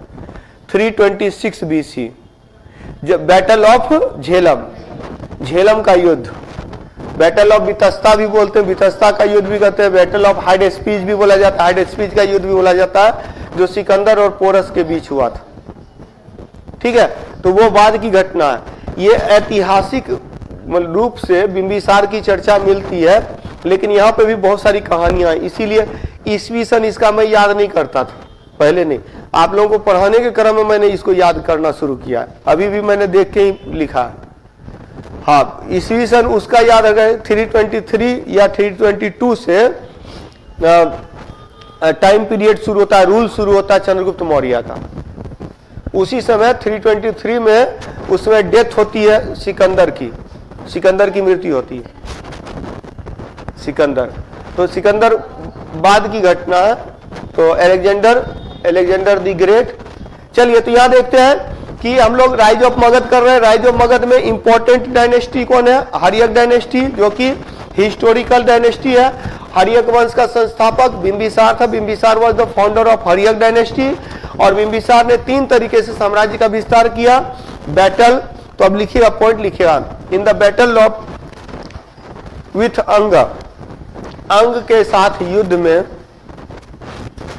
326 BC। जब बैटल ऑफ झेलम, झेलम का युद्ध, बैटल ऑफ वितस्ता भी बोलते हैं, वितस्ता का युद्ध भी कहते हैं, बैटल ऑफ हाइड स्पीच भी बोला जाता है, हाइड स्पीच का युद्ध भी बोला जाता है, जो सिकंदर और पोरस के बीच हुआ था। ठीक है, तो वो बाद की घटना है। ये ऐतिहासिक रूप से बिंबिसार की चर्चा मिलती है, लेकिन यहाँ पे भी बहुत सारी कहानियां, इसीलिए ईसवी सन इसका मैं याद नहीं करता था पहले। नहीं, आप लोगों को पढ़ाने के क्रम में मैंने इसको याद करना शुरू किया है, अभी भी मैंने देख के ही लिखा है। हाँ, ईसवी सन उसका याद है 323 या 322 से टाइम पीरियड शुरू होता है, रूल शुरू होता है चंद्रगुप्त मौर्य का। उसी समय 323 में उसमें डेथ होती है सिकंदर की मृत्यु होती है। सिकंदर, तो सिकंदर बाद की घटना है। तो अलेक्जेंडर द ग्रेट। चलिए, तो यहां देखते हैं कि हम लोग राइज ऑफ मगध कर रहे हैं। राइज ऑफ मगध में इंपॉर्टेंट डायनेस्टी कौन है? हर्यक डायनेस्टी, जो कि हिस्टोरिकल डायनेस्टी है। हर्यक वंश का संस्थापक बिंबिसार था। Bimbisara was the founder of Haryanka dynasty. और बिंबिसार ने 3 तरीके से साम्राज्य का विस्तार किया। बैटल, तो अब लिखिएगा, पॉइंट लिखिएगा, in the battle of with अंग, अंग के साथ युद्ध में,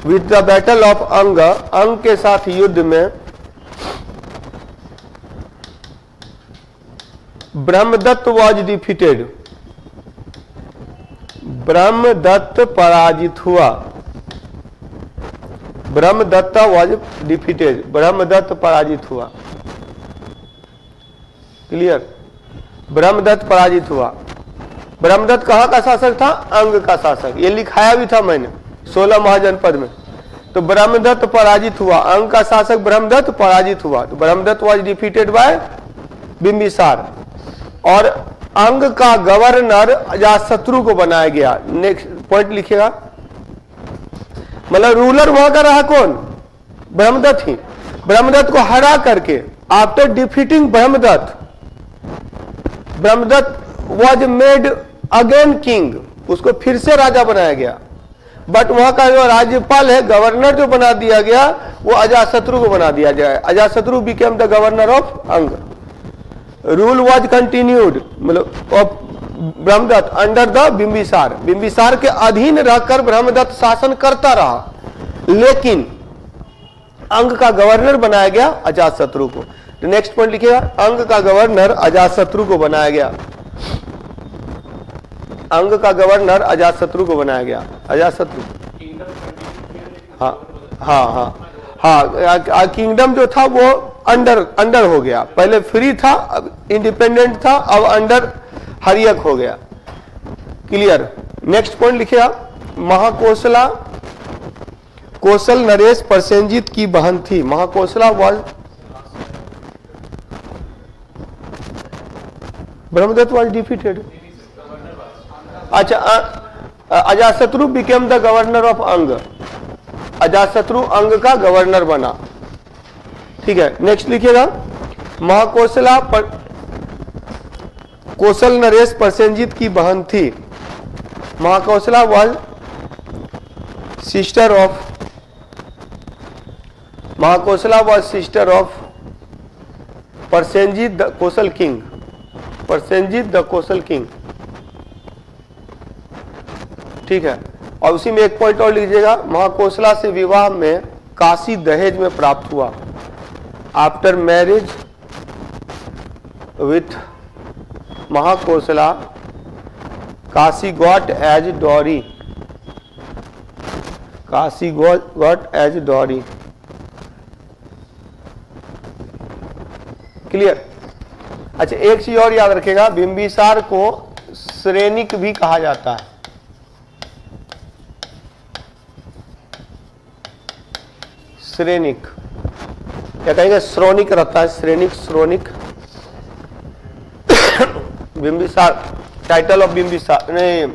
विथ द बैटल ऑफ अंग, अंग के साथ युद्ध में ब्रह्मदत्त वॉज डिफीटेड, ब्रह्मदत्त पराजित हुआ। ब्रह्मदत्त वॉज डिफीटेड, ब्रह्मदत्त पराजित हुआ। क्लियर? ब्रह्मदत्त पराजित हुआ। ब्रह्मदत्त कहां का शासक था? अंग का शासक। ये लिखाया भी था मैंने 16 महाजनपद में। तो ब्रह्मदत्त पराजित हुआ, अंग का शासक ब्रह्मदत्त पराजित हुआ। तो Brahmadatta was defeated by Bimbisara. और अंग का गवर्नर अजातशत्रु को बनाया गया। नेक्स्ट पॉइंट लिखिएगा, मतलब रूलर वहां का रहा कौन? ब्रह्मदत्त ही। ब्रह्मदत्त को हरा करके, after defeating Brahmadatta, Brahmadatta was made again king, उसको फिर से राजा बनाया गया। बट वहां का जो राज्यपाल है, गवर्नर जो बना दिया गया, वो अजातशत्रु को बना दिया जाए। Ajatashatru became the governor of Anga. Rule was continued, मतलब of Brahmadatta under the Bimbisara. Bimbisara के अधीन रहकर ब्रह्मदत्त शासन करता रहा, लेकिन अंग का गवर्नर बनाया गया अजातशत्रु को। तो नेक्स्ट पॉइंट लिखिएगा, अंग का गवर्नर अजातशत्रु को बनाया गया। अंग का गवर्नर अजातशत्रु को बनाया गया। अजातशत्रु, हाँ हाँ हाँ हाँ, किंगडम जो था वो अंडर हो गया। पहले फ्री था, अब इंडिपेंडेंट था, अब अंडर हर्यक हो गया। क्लियर? नेक्स्ट पॉइंट लिखिए महाकोसला कौशल नरेश प्रसेनजीत की बहन थी। Mahakosala was Brahmadatta was defeated. अच्छा, Ajatashatru became the governor of अंग। अजातशत्रु अंग का गवर्नर बना। ठीक है, नेक्स्ट लिखिएगा महाकोसला कौशल नरेश प्रसेनजीत की बहन थी। Mahakosala was sister of Mahakosala was sister of Prasenajit the Kosala king. Prasenajit the Kosala king. ठीक है, और उसी में एक पॉइंट और लीजिएगा महाकोसला से विवाह में काशी दहेज में प्राप्त हुआ। After marriage with Mahakosala Kashi got as dowry. Kashi got as dowry. Clear. अच्छा, एक चीज और याद रखेगा, बिंबिसार को श्रेणिक भी कहा जाता है। श्रेणिक क्या कहेंगे, श्रोणिक रहता है, श्रेणिक श्रोणिक। बिंबिसार टाइटल ऑफ बिंबिसार नहीं,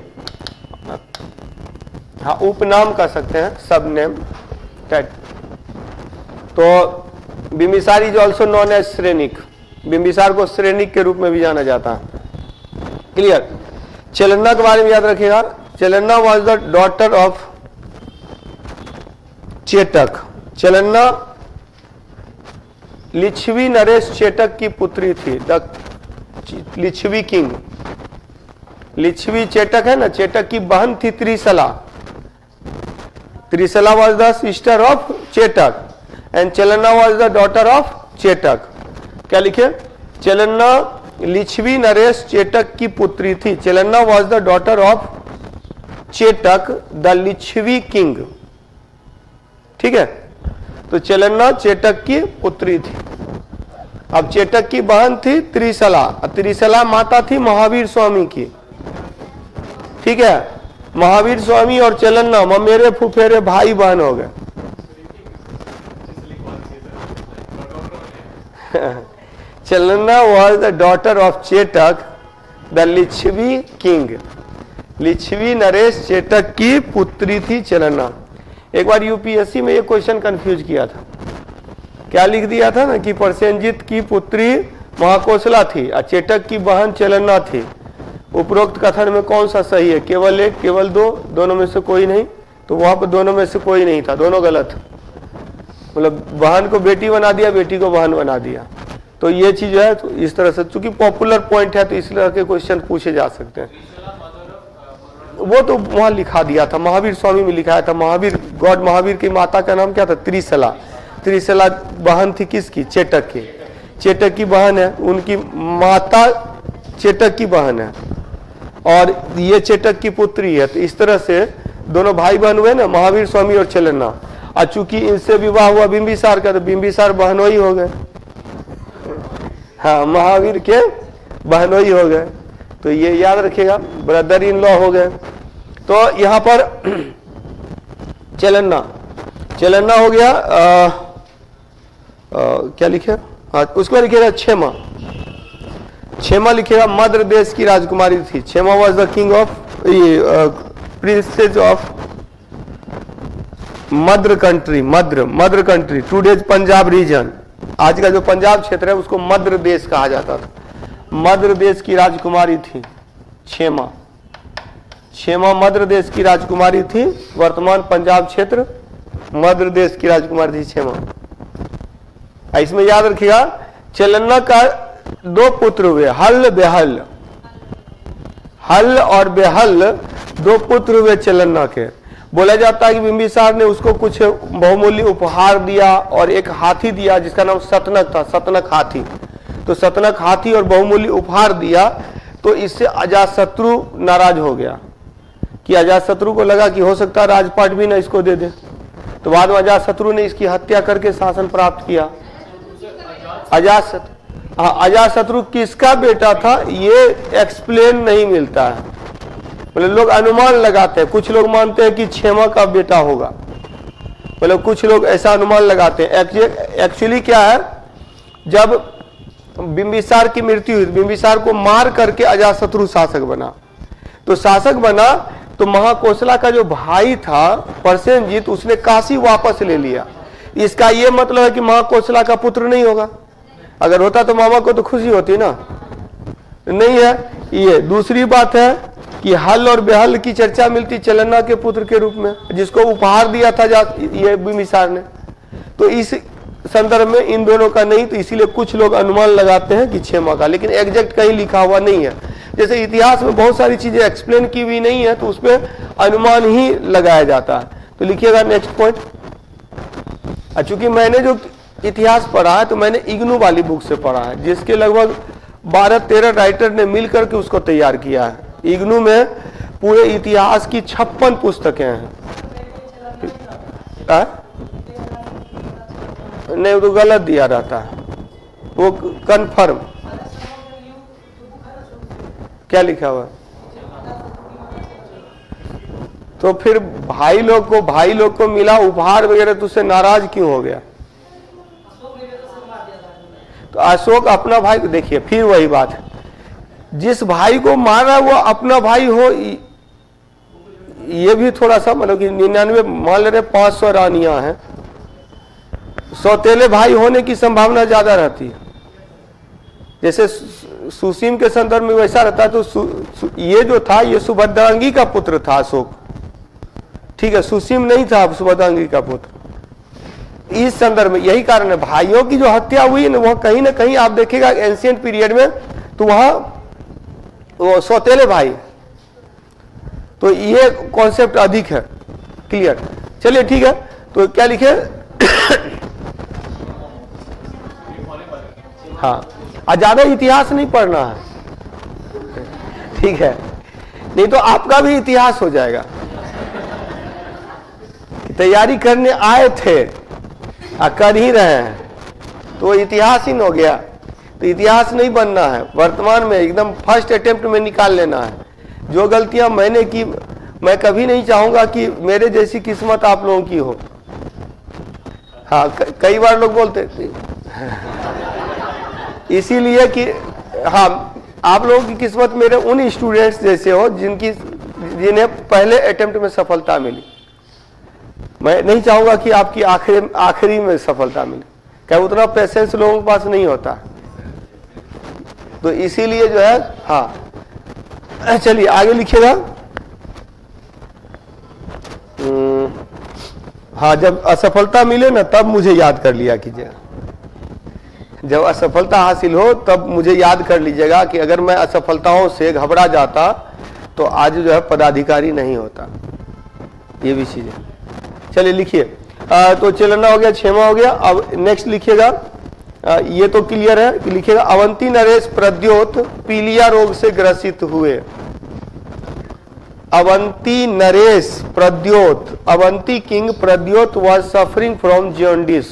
हाँ उपनाम कह सकते हैं, सब नेम तो Bimbisara is also known as Shrenik. Bimbisara को श्रेणिक के रूप में भी जाना जाता है। क्लियर। चेलन्ना के बारे में याद रखिएगा, Chellana was the daughter of Chetaka. Chellana Lichchhavi नरेश चेटक की पुत्री थी। The Lichchhavi king. लिच्छवी चेटक है ना, चेटक की बहन थी Trishala. Trishala was the sister of Chetaka and Chellana was the daughter of Chetaka. क्या लिखे, चेलन्ना लिच्छवी नरेश चेटक की पुत्री थी। Chellana was the daughter of Chetaka the Lichchhavi king. ठीक है, तो चेलन्ना चेटक की पुत्री थी। अब चेटक की बहन थी त्रिशला। त्रिशला माता थी महावीर स्वामी की। ठीक है, महावीर स्वामी और चेलन्ना ममेरे फुफेरे भाई बहन हो गए। Chellana was the daughter of Chetaka the Lichchhavi king. Lichchhavi नरेश चेटक की पुत्री थी चेलन्ना। एक बार यूपीएससी में ये क्वेश्चन कंफ्यूज किया था। क्या लिख दिया था ना कि प्रसेनजीत की पुत्री महाकोसला थी और चेटक की बहन चेलन्ना थी। उपरोक्त कथन में कौन सा सही है, केवल एक, केवल दो, दोनों में से कोई नहीं? तो वहां पर दोनों में से कोई नहीं था, दोनों गलत। मतलब बहन को बेटी बना दिया, बेटी को बहन बना दिया। तो ये चीज है, तो इस तरह से चूंकि पॉपुलर पॉइंट है तो इस तरह के क्वेश्चन पूछे जा सकते हैं। वो तो वहां लिखा दिया था, महावीर स्वामी में लिखाया था। महावीर गॉड महावीर की माता का नाम क्या था, त्रिशला। त्रिशला बहन थी किसकी, चेटक की। चेटक की बहन है, उनकी माता चेटक की बहन है और ये चेटक की पुत्री है। तो इस तरह से दोनों भाई बहन हुए ना, महावीर स्वामी और चेलन्ना। और चूंकि इनसे विवाह हुआ बिंबिसार का, तो बिंबिसार बहनोई हो गए। हाँ, महावीर के बहनोई हो गए। तो ये याद रखिएगा, ब्रदर इन लॉ हो गए। तो यहां पर चेलन्ना, चेलन्ना हो गया। क्या लिखे, उसको लिखेगा क्षेमा। क्षेमा लिखेगा मद्र देश की राजकुमारी थी। Kshema was the king of princess of Madra country. Madra country today's Punjab region. आज का जो पंजाब क्षेत्र है उसको मद्र देश कहा जाता था। मद्र देश की राजकुमारी थी क्षेमा। क्षेमा मद्र देश की राजकुमारी थी। वर्तमान पंजाब क्षेत्र मद्र देश की राजकुमारी थी क्षेमा। इसमें याद रखिएगा चेलन्ना का दो पुत्र हुए, हल बेहल। हल और बेहल दो पुत्र हुए चेलन्ना के। बोला जाता है कि बिंबिसार ने उसको कुछ बहुमूल्य उपहार दिया और एक हाथी दिया जिसका नाम सतनक था, सतनक हाथी। तो सतनक हाथी और बहुमूल्य उपहार दिया, तो इससे अजातशत्रु नाराज हो गया कि अजातशत्रु को लगा कि हो सकता है राजपाट भी ना इसको दे दे। तो बाद में अजातशत्रु ने इसकी हत्या करके शासन प्राप्त किया। अजातशत्रु किसका बेटा था ये एक्सप्लेन नहीं मिलता है। मतलब लोग अनुमान लगाते हैं। कुछ लोग मानते हैं कि क्षेमा का बेटा होगा, मतलब कुछ लोग ऐसा अनुमान लगाते हैं। एक्चुअली क्या है, जब बिंबिसार की मृत्यु हुई, बिंबिसार को मार करके अजातशत्रु शासक बना, तो शासक बना तो महाकोशला का जो भाई था परसेनजीत, उसने काशी वापस ले लिया। इसका ये मतलब है कि महाकोशला का पुत्र नहीं होगा। अगर होता तो मामा को तो खुशी होती ना, नहीं है। ये दूसरी बात है कि हल और बेहल की चर्चा मिलती चलना के पुत्र के रूप में, जिसको उपहार दिया था ये बिंबिसार ने। तो इस संदर्भ में इन दोनों का नहीं, तो इसीलिए कुछ लोग अनुमान लगाते हैं कि क्षेमा का, लेकिन एग्जैक्ट कहीं लिखा हुआ नहीं है। जैसे इतिहास में बहुत सारी चीजें एक्सप्लेन की हुई नहीं है, तो उसमें अनुमान ही लगाया जाता है। तो लिखिएगा नेक्स्ट पॉइंट। चूंकि मैंने जो इतिहास पढ़ा है तो मैंने इग्नू वाली बुक से पढ़ा है, जिसके लगभग 12-13 राइटर ने मिलकर के उसको तैयार किया है। इग्नू में पूरे इतिहास की 56 पुस्तकें हैं। नहीं, तो गलत दिया रहता है वो, कंफर्म क्या लिखा हुआ है। तो फिर भाई लोग को मिला उपहार वगैरह, तो उससे नाराज क्यों हो गया। तो अशोक अपना भाई, देखिए फिर वही बात है, जिस भाई को मारा वो अपना भाई हो, ये भी थोड़ा सा मतलब कि 99 मान ले रहे 500 रानियां हैं, सौतेले भाई होने की संभावना ज्यादा रहती है। जैसे सुसीम के संदर्भ में वैसा रहता है। तो ये जो था ये सुभद्रांगी का पुत्र था अशोक, ठीक है, सुसीम नहीं था सुभद्रांगी का पुत्र। इस संदर्भ में यही कारण है, भाइयों की जो हत्या हुई ना कहीं आप देखेगा एंशिएंट पीरियड में, तो वहां वो सौतेले भाई, तो ये कॉन्सेप्ट अधिक है। क्लियर, चलिए ठीक है। तो क्या लिखे हाँ, ज्यादा इतिहास नहीं पढ़ना है, ठीक है, नहीं तो आपका भी इतिहास हो जाएगा। तैयारी करने आए थे, कर ही रहे हैं, तो इतिहास ही हो गया। तो इतिहास नहीं बनना है, वर्तमान में एकदम फर्स्ट अटेम्प्ट में निकाल लेना है। जो गलतियां मैंने की, मैं कभी नहीं चाहूंगा कि मेरे जैसी किस्मत आप लोगों की हो। हाँ, कई बार लोग बोलते इसीलिए कि हाँ, आप लोगों की किस्मत मेरे उन स्टूडेंट्स जैसे हो जिन्हें पहले अटेम्प्ट में सफलता मिली। मैं नहीं चाहूंगा कि आपकी आखिरी में सफलता मिले, क्या उतना पेशेंस लोगों के पास नहीं होता। तो इसीलिए जो है, हाँ चलिए आगे लिखिएगा। हाँ, जब असफलता मिले ना तब मुझे याद कर लिया कीजिएगा। जब असफलता हासिल हो तब मुझे याद कर लीजिएगा कि अगर मैं असफलताओं से घबरा जाता तो आज जो है पदाधिकारी नहीं होता। ये भी चीजें, चलिए लिखिए। तो चलना हो गया, क्षेमा हो गया। अब नेक्स्ट लिखिएगा, ये तो क्लियर है कि लिखिएगा अवंती नरेश प्रद्योत पीलिया रोग से ग्रसित हुए। Avanti Naresh Pradyot, Avanti king Pradyot was suffering from jaundice,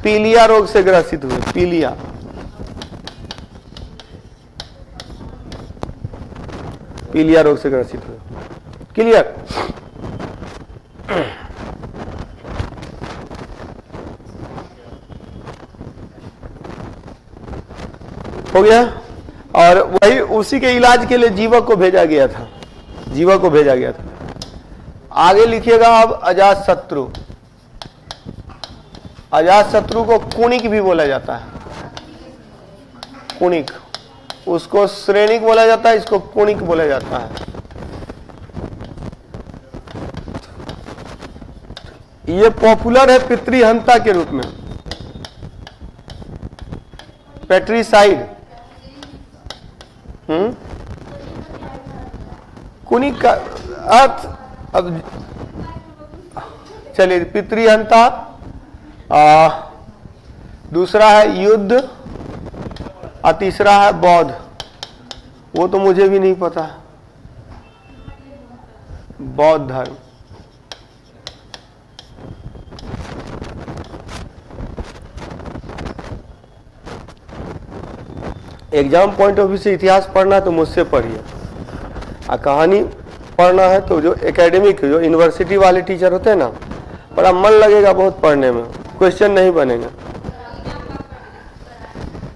पीलिया रोग से ग्रसित हुए। पीलिया, पीलिया रोग से ग्रसित हुए। क्लियर, हो गया। और वही उसी के इलाज के लिए जीवा को भेजा गया था, जीवा को भेजा गया था। आगे लिखिएगा अब अजातशत्रु। अजातशत्रु को कुणिक भी बोला जाता है, कुणिक, उसको श्रेणिक बोला जाता है, इसको कुणिक बोला जाता है। ये पॉपुलर है पितृहंता के रूप में, पेट्रीसाइड। कुणिक का अर्थ, अब चलिए, पितृहंता, दूसरा है युद्ध, और तीसरा है बौद्ध। वो तो मुझे भी नहीं पता, बौद्ध धर्म। एग्जाम पॉइंट ऑफ व्यू से इतिहास पढ़ना तो मुझसे पढ़िए, कहानी पढ़ना है तो जो एकेडमिक जो यूनिवर्सिटी वाले टीचर होते हैं ना, बड़ा मन लगेगा बहुत पढ़ने में, क्वेश्चन नहीं बनेगा।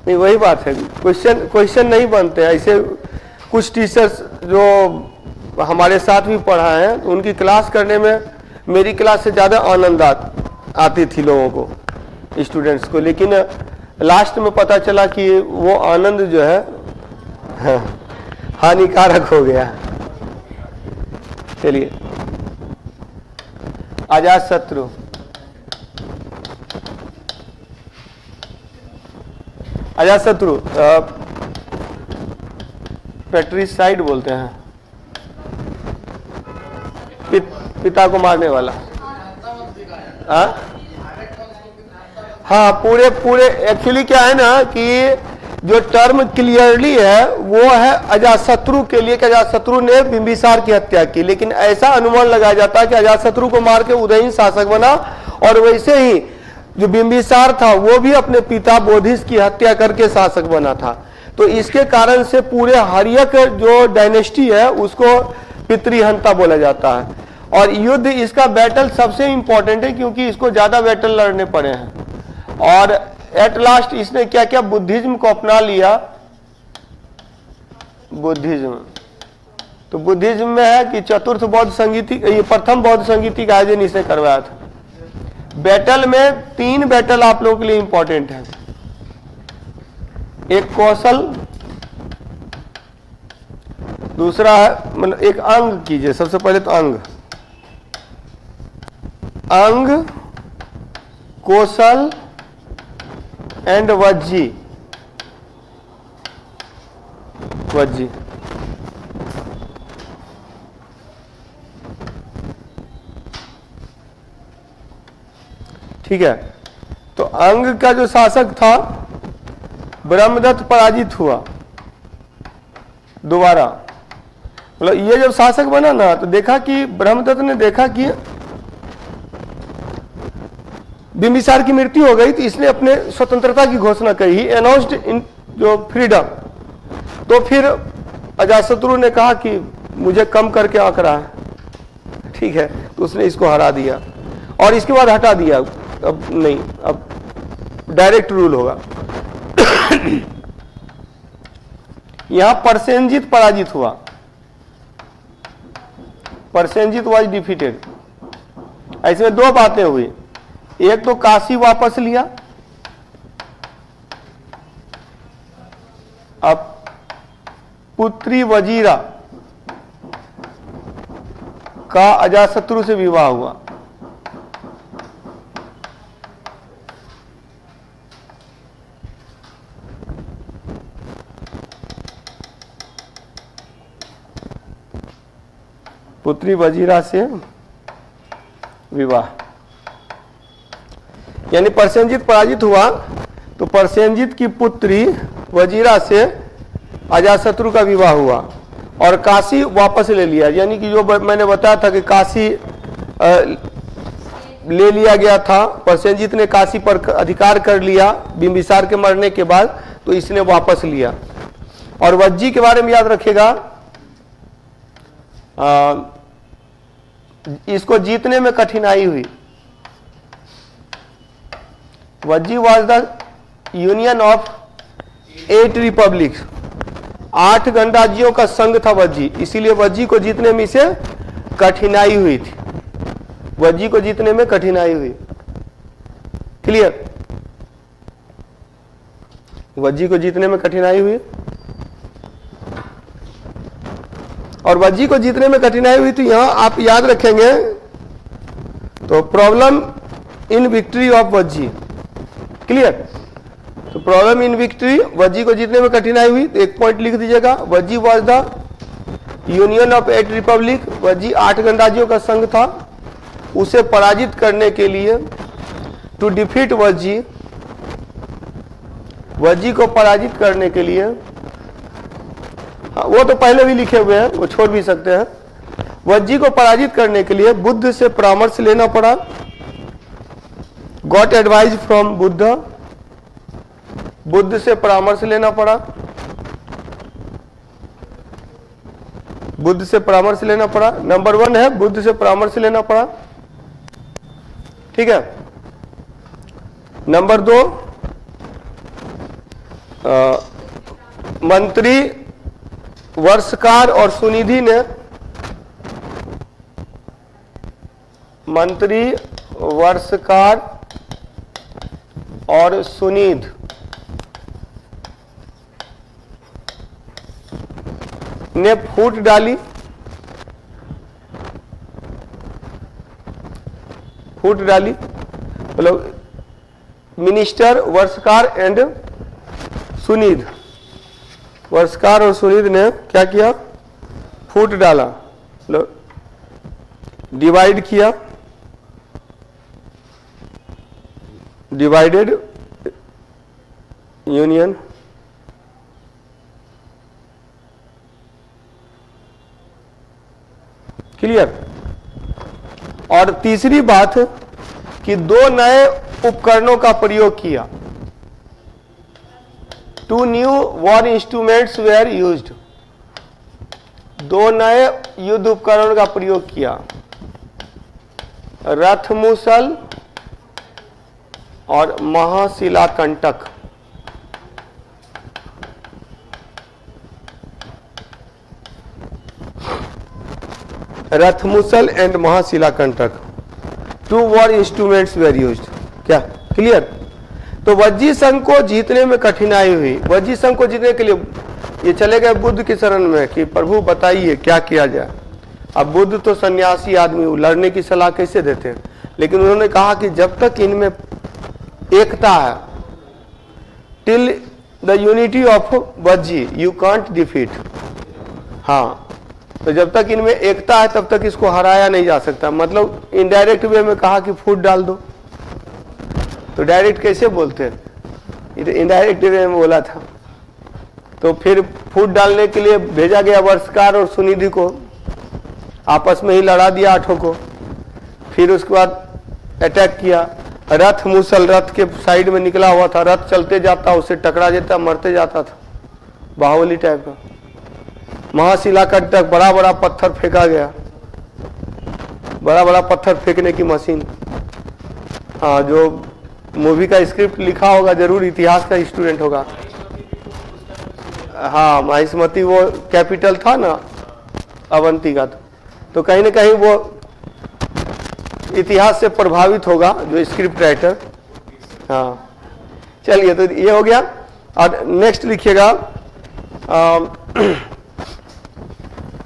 नहीं वही बात है, क्वेश्चन नहीं बनते हैं। ऐसे कुछ टीचर्स जो हमारे साथ भी पढ़ा है तो उनकी क्लास करने में मेरी क्लास से ज़्यादा आनंद आती थी लोगों को, स्टूडेंट्स को, लेकिन लास्ट में पता चला कि वो आनंद जो है हानिकारक हो गया। चलिए, अजातशत्रु। अजातशत्रु पैट्रिसाइड बोलते हैं, पिता को मारने वाला। हाँ, पूरे एक्चुअली क्या है ना कि जो टर्म क्लियरली है वो है अजातशत्रु के लिए कि अजातशत्रु ने बिंबिसार की हत्या की, लेकिन ऐसा अनुमान लगाया जाता है कि अजातशत्रु को मार के उदयन शासक बना, और वैसे ही जो बिंबिसार था वो भी अपने पिता बोधिस की हत्या करके शासक बना था। तो इसके कारण से पूरे हर्यक जो डायनेस्टी है उसको पितृहंता बोला जाता है। और युद्ध, इसका बैटल सबसे इंपॉर्टेंट है क्योंकि इसको ज्यादा बैटल लड़ने पड़े हैं। और एट लास्ट इसने क्या क्या बुद्धिज्म को अपना लिया। बुद्धिज्म, तो बुद्धिज्म में है कि चतुर्थ बौद्ध संगीति, ये प्रथम बौद्ध संगीति का आयोजन इसने करवाया था। बैटल में 3 बैटल आप लोगों के लिए इंपॉर्टेंट है। एक कौशल, दूसरा है मतलब एक अंग कीजिए, सबसे पहले तो अंग, कौशल एंड वज्जी। ठीक है, तो अंग का जो शासक था ब्रह्मदत्त पराजित हुआ दोबारा। मतलब ये जब शासक बना ना तो देखा कि ब्रह्मदत्त ने देखा कि बिंबिसार की मृत्यु हो गई, तो इसने अपने स्वतंत्रता की घोषणा करी, ही अनाउंस्ड इन जो फ्रीडम। तो फिर अजातशत्रु ने कहा कि मुझे कम करके आंक रहा है, ठीक है, तो उसने इसको हरा दिया और इसके बाद हटा दिया। अब नहीं, अब डायरेक्ट रूल होगा। यहां परसेनजीत पराजित हुआ, परसेनजीत वाज डिफीटेड। ऐसे में 2 बातें हुई, एक तो काशी वापस लिया, अब पुत्री वजीरा का अजातशत्रु से विवाह हुआ। पुत्री वजीरा से विवाह, यानी परसेनजीत पराजित हुआ तो परसेनजीत की पुत्री वजीरा से अजातशत्रु का विवाह हुआ और काशी वापस ले लिया। यानी कि जो मैंने बताया था कि काशी ले लिया गया था, परसेनजीत ने काशी पर अधिकार कर लिया बिंबिसार के मरने के बाद, तो इसने वापस लिया। और वज्जी के बारे में याद रखेगा, इसको जीतने में कठिनाई हुई। Vajji was the union of 8 Republic, 8 गणराज्यों का संघ था वज्जी, इसीलिए वज्जी को जीतने में इसे कठिनाई हुई थी। वज्जी को जीतने में कठिनाई हुई, क्लियर? वज्जी को जीतने में कठिनाई हुई, और वज्जी को जीतने में कठिनाई हुई, तो यहां आप याद रखेंगे तो problem in victory of Vajji, clear? तो प्रॉब्लम इन विक्ट्री, वज्जी को जीतने में कठिनाई हुई, तो एक पॉइंट लिख दीजिएगा। Vajji was the union of 8 Republic, Vajji 8 गणराज्यों का संघ था, उसे पराजित करने के लिए, टू डिफीट वज्जी, वज्जी को पराजित करने के लिए, वो तो पहले भी लिखे हुए हैं, वो छोड़ भी सकते हैं। वज्जी को पराजित करने के लिए बुद्ध से परामर्श लेना पड़ा, got advice from Buddha, Buddha से परामर्श लेना पड़ा। बुद्ध से परामर्श लेना पड़ा। नंबर 1 है बुद्ध से परामर्श लेना पड़ा, ठीक है। नंबर 2 मंत्री वर्षकार और सुनिधि ने मंत्री वर्षकार और सुनिध ने फूट डाली, मतलब मिनिस्टर वर्षकार एंड सुनिध, वर्षकार और सुनिध ने क्या किया, फूट डाला, मतलब डिवाइड किया, डिवाइडेड यूनियन, क्लियर। और तीसरी बात कि 2 नए उपकरणों का प्रयोग किया, 2 new war instruments were used, 2 नए युद्ध उपकरणों का प्रयोग किया, रथमुसल और Mahashilakantaka. Rathamusala and Mahashilakantaka, 2 war instruments were used, क्या क्लियर। तो वज्जी संघ को जीतने में कठिनाई हुई। वज्जी संघ को जीतने के लिए ये चले गए बुद्ध की शरण में कि प्रभु बताइए क्या किया जाए। अब बुद्ध तो सन्यासी आदमी, वो लड़ने की सलाह कैसे देते हैं, लेकिन उन्होंने कहा कि जब तक इनमें एकता है, till the unity of Vajji you can't defeat. हाँ, तो जब तक इनमें एकता है तब तक इसको हराया नहीं जा सकता। मतलब इनडायरेक्ट वे में कहा कि फूट डाल दो, तो डायरेक्ट कैसे बोलते हैं, ये तो इनडायरेक्ट वे में बोला था। तो फिर फूट डालने के लिए भेजा गया वर्षकार और सुनिधि को, आपस में ही लड़ा दिया 8 को। फिर उसके बाद अटैक किया। रथ मुसल, रथ के साइड में निकला हुआ था, रथ चलते जाता, उससे टकरा जाता, मरते जाता था, बाहुबली टाइप का। महाशिलाकंटक, बड़ा बड़ा पत्थर फेंका गया, बड़ा बड़ा पत्थर फेंकने की मशीन। हाँ, जो मूवी का स्क्रिप्ट लिखा होगा जरूर इतिहास का स्टूडेंट होगा। हाँ, महिष्मती वो कैपिटल था ना अवंती का, तो कहीं ना कहीं वो इतिहास से प्रभावित होगा जो स्क्रिप्ट राइटर। हाँ, चलिए, तो ये हो गया। और नेक्स्ट लिखिएगा,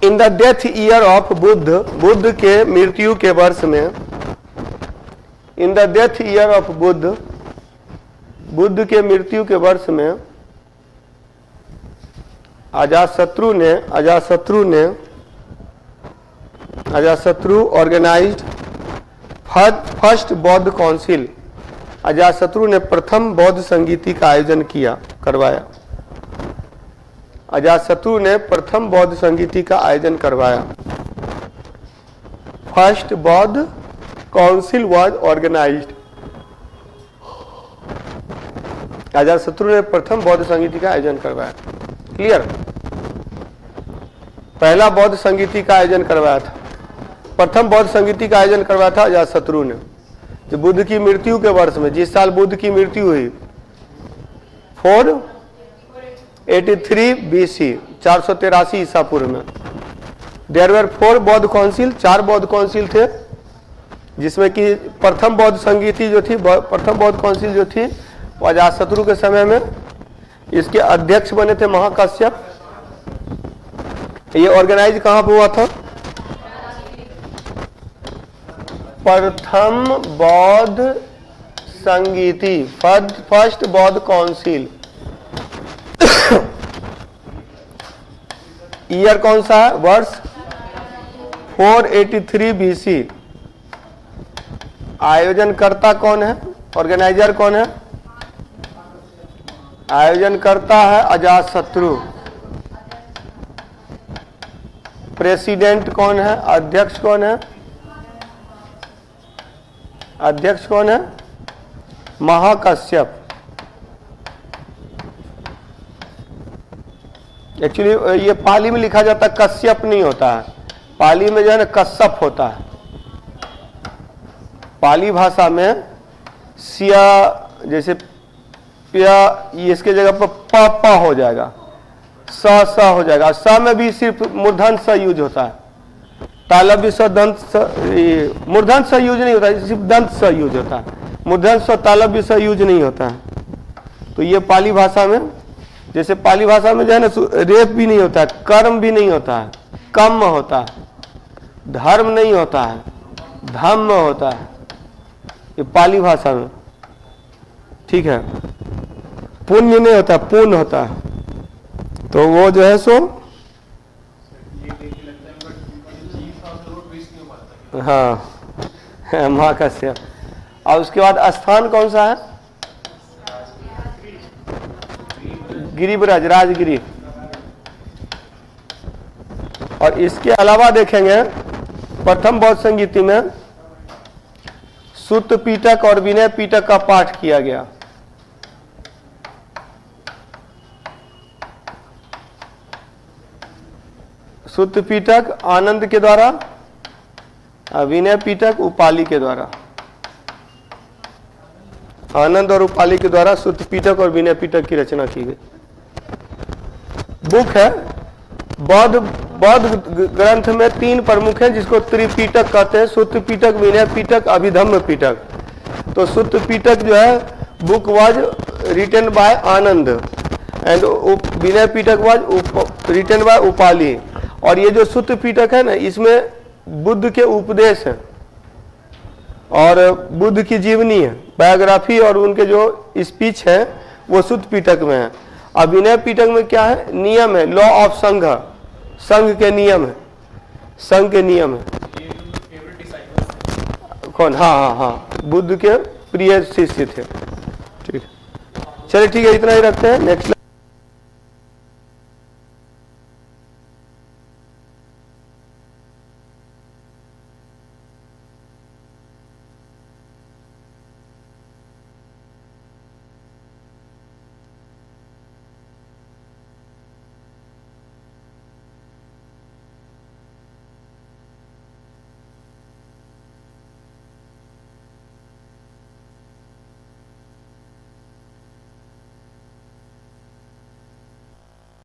in the death year of Buddha, Buddha के मृत्यु के वर्ष में, in the death year of Buddha, Buddha के मृत्यु के वर्ष में अजातशत्रु ऑर्गेनाइज्ड फर्स्ट बौद्ध काउंसिल। अजातशत्रु ने प्रथम बौद्ध संगीति का आयोजन करवाया। अजातशत्रु ने प्रथम बौद्ध संगीति का आयोजन करवाया। फर्स्ट बौद्ध काउंसिल वाज ऑर्गेनाइज्ड। अजातशत्रु ने प्रथम बौद्ध संगीति का आयोजन करवाया। क्लियर। पहला बौद्ध संगीति का आयोजन करवाया था, प्रथम बौद्ध संगीति का आयोजन करवाया था अजातशत्रु ने, जो बुद्ध की मृत्यु के वर्ष में, जिस साल बुद्ध की मृत्यु हुई 483 BC, 483 ईसा पूर्व में। देयर वर 4 बौद्ध काउंसिल, 4 बौद्ध काउंसिल थे, जिसमें कि प्रथम बौद्ध संगीति जो थी, प्रथम बौद्ध काउंसिल जो थी वो अजातशत्रु के समय में, इसके अध्यक्ष बने थे महाकाश्यप। ये ऑर्गेनाइज कहां पर हुआ था? प्रथम बौद्ध संगीति, फर्स्ट बौद्ध काउंसिल। ईयर कौन सा है? वर्ष 483 BC। आयोजनकर्ता कौन है? ऑर्गेनाइजर कौन है? आयोजनकर्ता है अजातशत्रु। प्रेसिडेंट कौन है? अध्यक्ष कौन है? अध्यक्ष कौन है? महाकाश्यप। एक्चुअली ये पाली में लिखा जाता है, कश्यप नहीं होता है, पाली में जो है ना कश्यप होता है। पाली भाषा में सिया जैसे पिया, ये इसके जगह पर प हो जाएगा, स हो जाएगा। स में भी सिर्फ मूर्धन स यूज होता है, तालव्य स दंत स, मूर्धन स यूज नहीं होता, सिर्फ दंत स यूज होता है, मूर्धन स तालव्य स यूज नहीं होता है। तो ये पाली भाषा में, जैसे पाली भाषा में जो है ना रेप भी नहीं होता है, कर्म भी नहीं होता है, कम होता है, धर्म नहीं होता है, धम्म होता है, ये पाली भाषा में। ठीक है, पुण्य नहीं होता, पुण्य होता है। तो वो जो है सो
ये देख के लगता है बट जीव था तो वो ट्विस्ट नहीं हो पाता।
हाँ महाकाश्यप। और उसके बाद स्थान कौन सा है? गिरिब्रज, राजगिरी। और इसके अलावा देखेंगे प्रथम बौद्ध संगीति में सुत्त पीटक और विनय पीटक का पाठ किया गया। सुत्त पीटक आनंद के द्वारा, विनय पीटक उपाली के द्वारा। आनंद और उपाली के द्वारा सुत्त पीटक और विनय पीटक की रचना की गई। बुक है, बौद्ध ग्रंथ में 3 प्रमुख हैं जिसको त्रिपीटक कहते हैं, सुत्त पीटक, विनय पीटक, अभिधम्म पीटक। तो सुत्त पीटक जो है book was written by Ananda and Vinaya Pitaka was written by Upali. और ये जो सुत्त पीटक है ना, इसमें बुद्ध के उपदेश हैं और बुद्ध की जीवनी है, बायोग्राफी और उनके जो स्पीच है वो सुत्त पीटक में है। अब विनय पीटक में क्या है? नियम है, लॉ ऑफ संघ, संघ के नियम है, संघ के नियम है।
ये जो फेवरेट डिसाइपल्स हैं
कौन? हाँ, बुद्ध के प्रिय शिष्य थे। ठीक, चलिए ठीक है, इतना ही रखते हैं। नेक्स्ट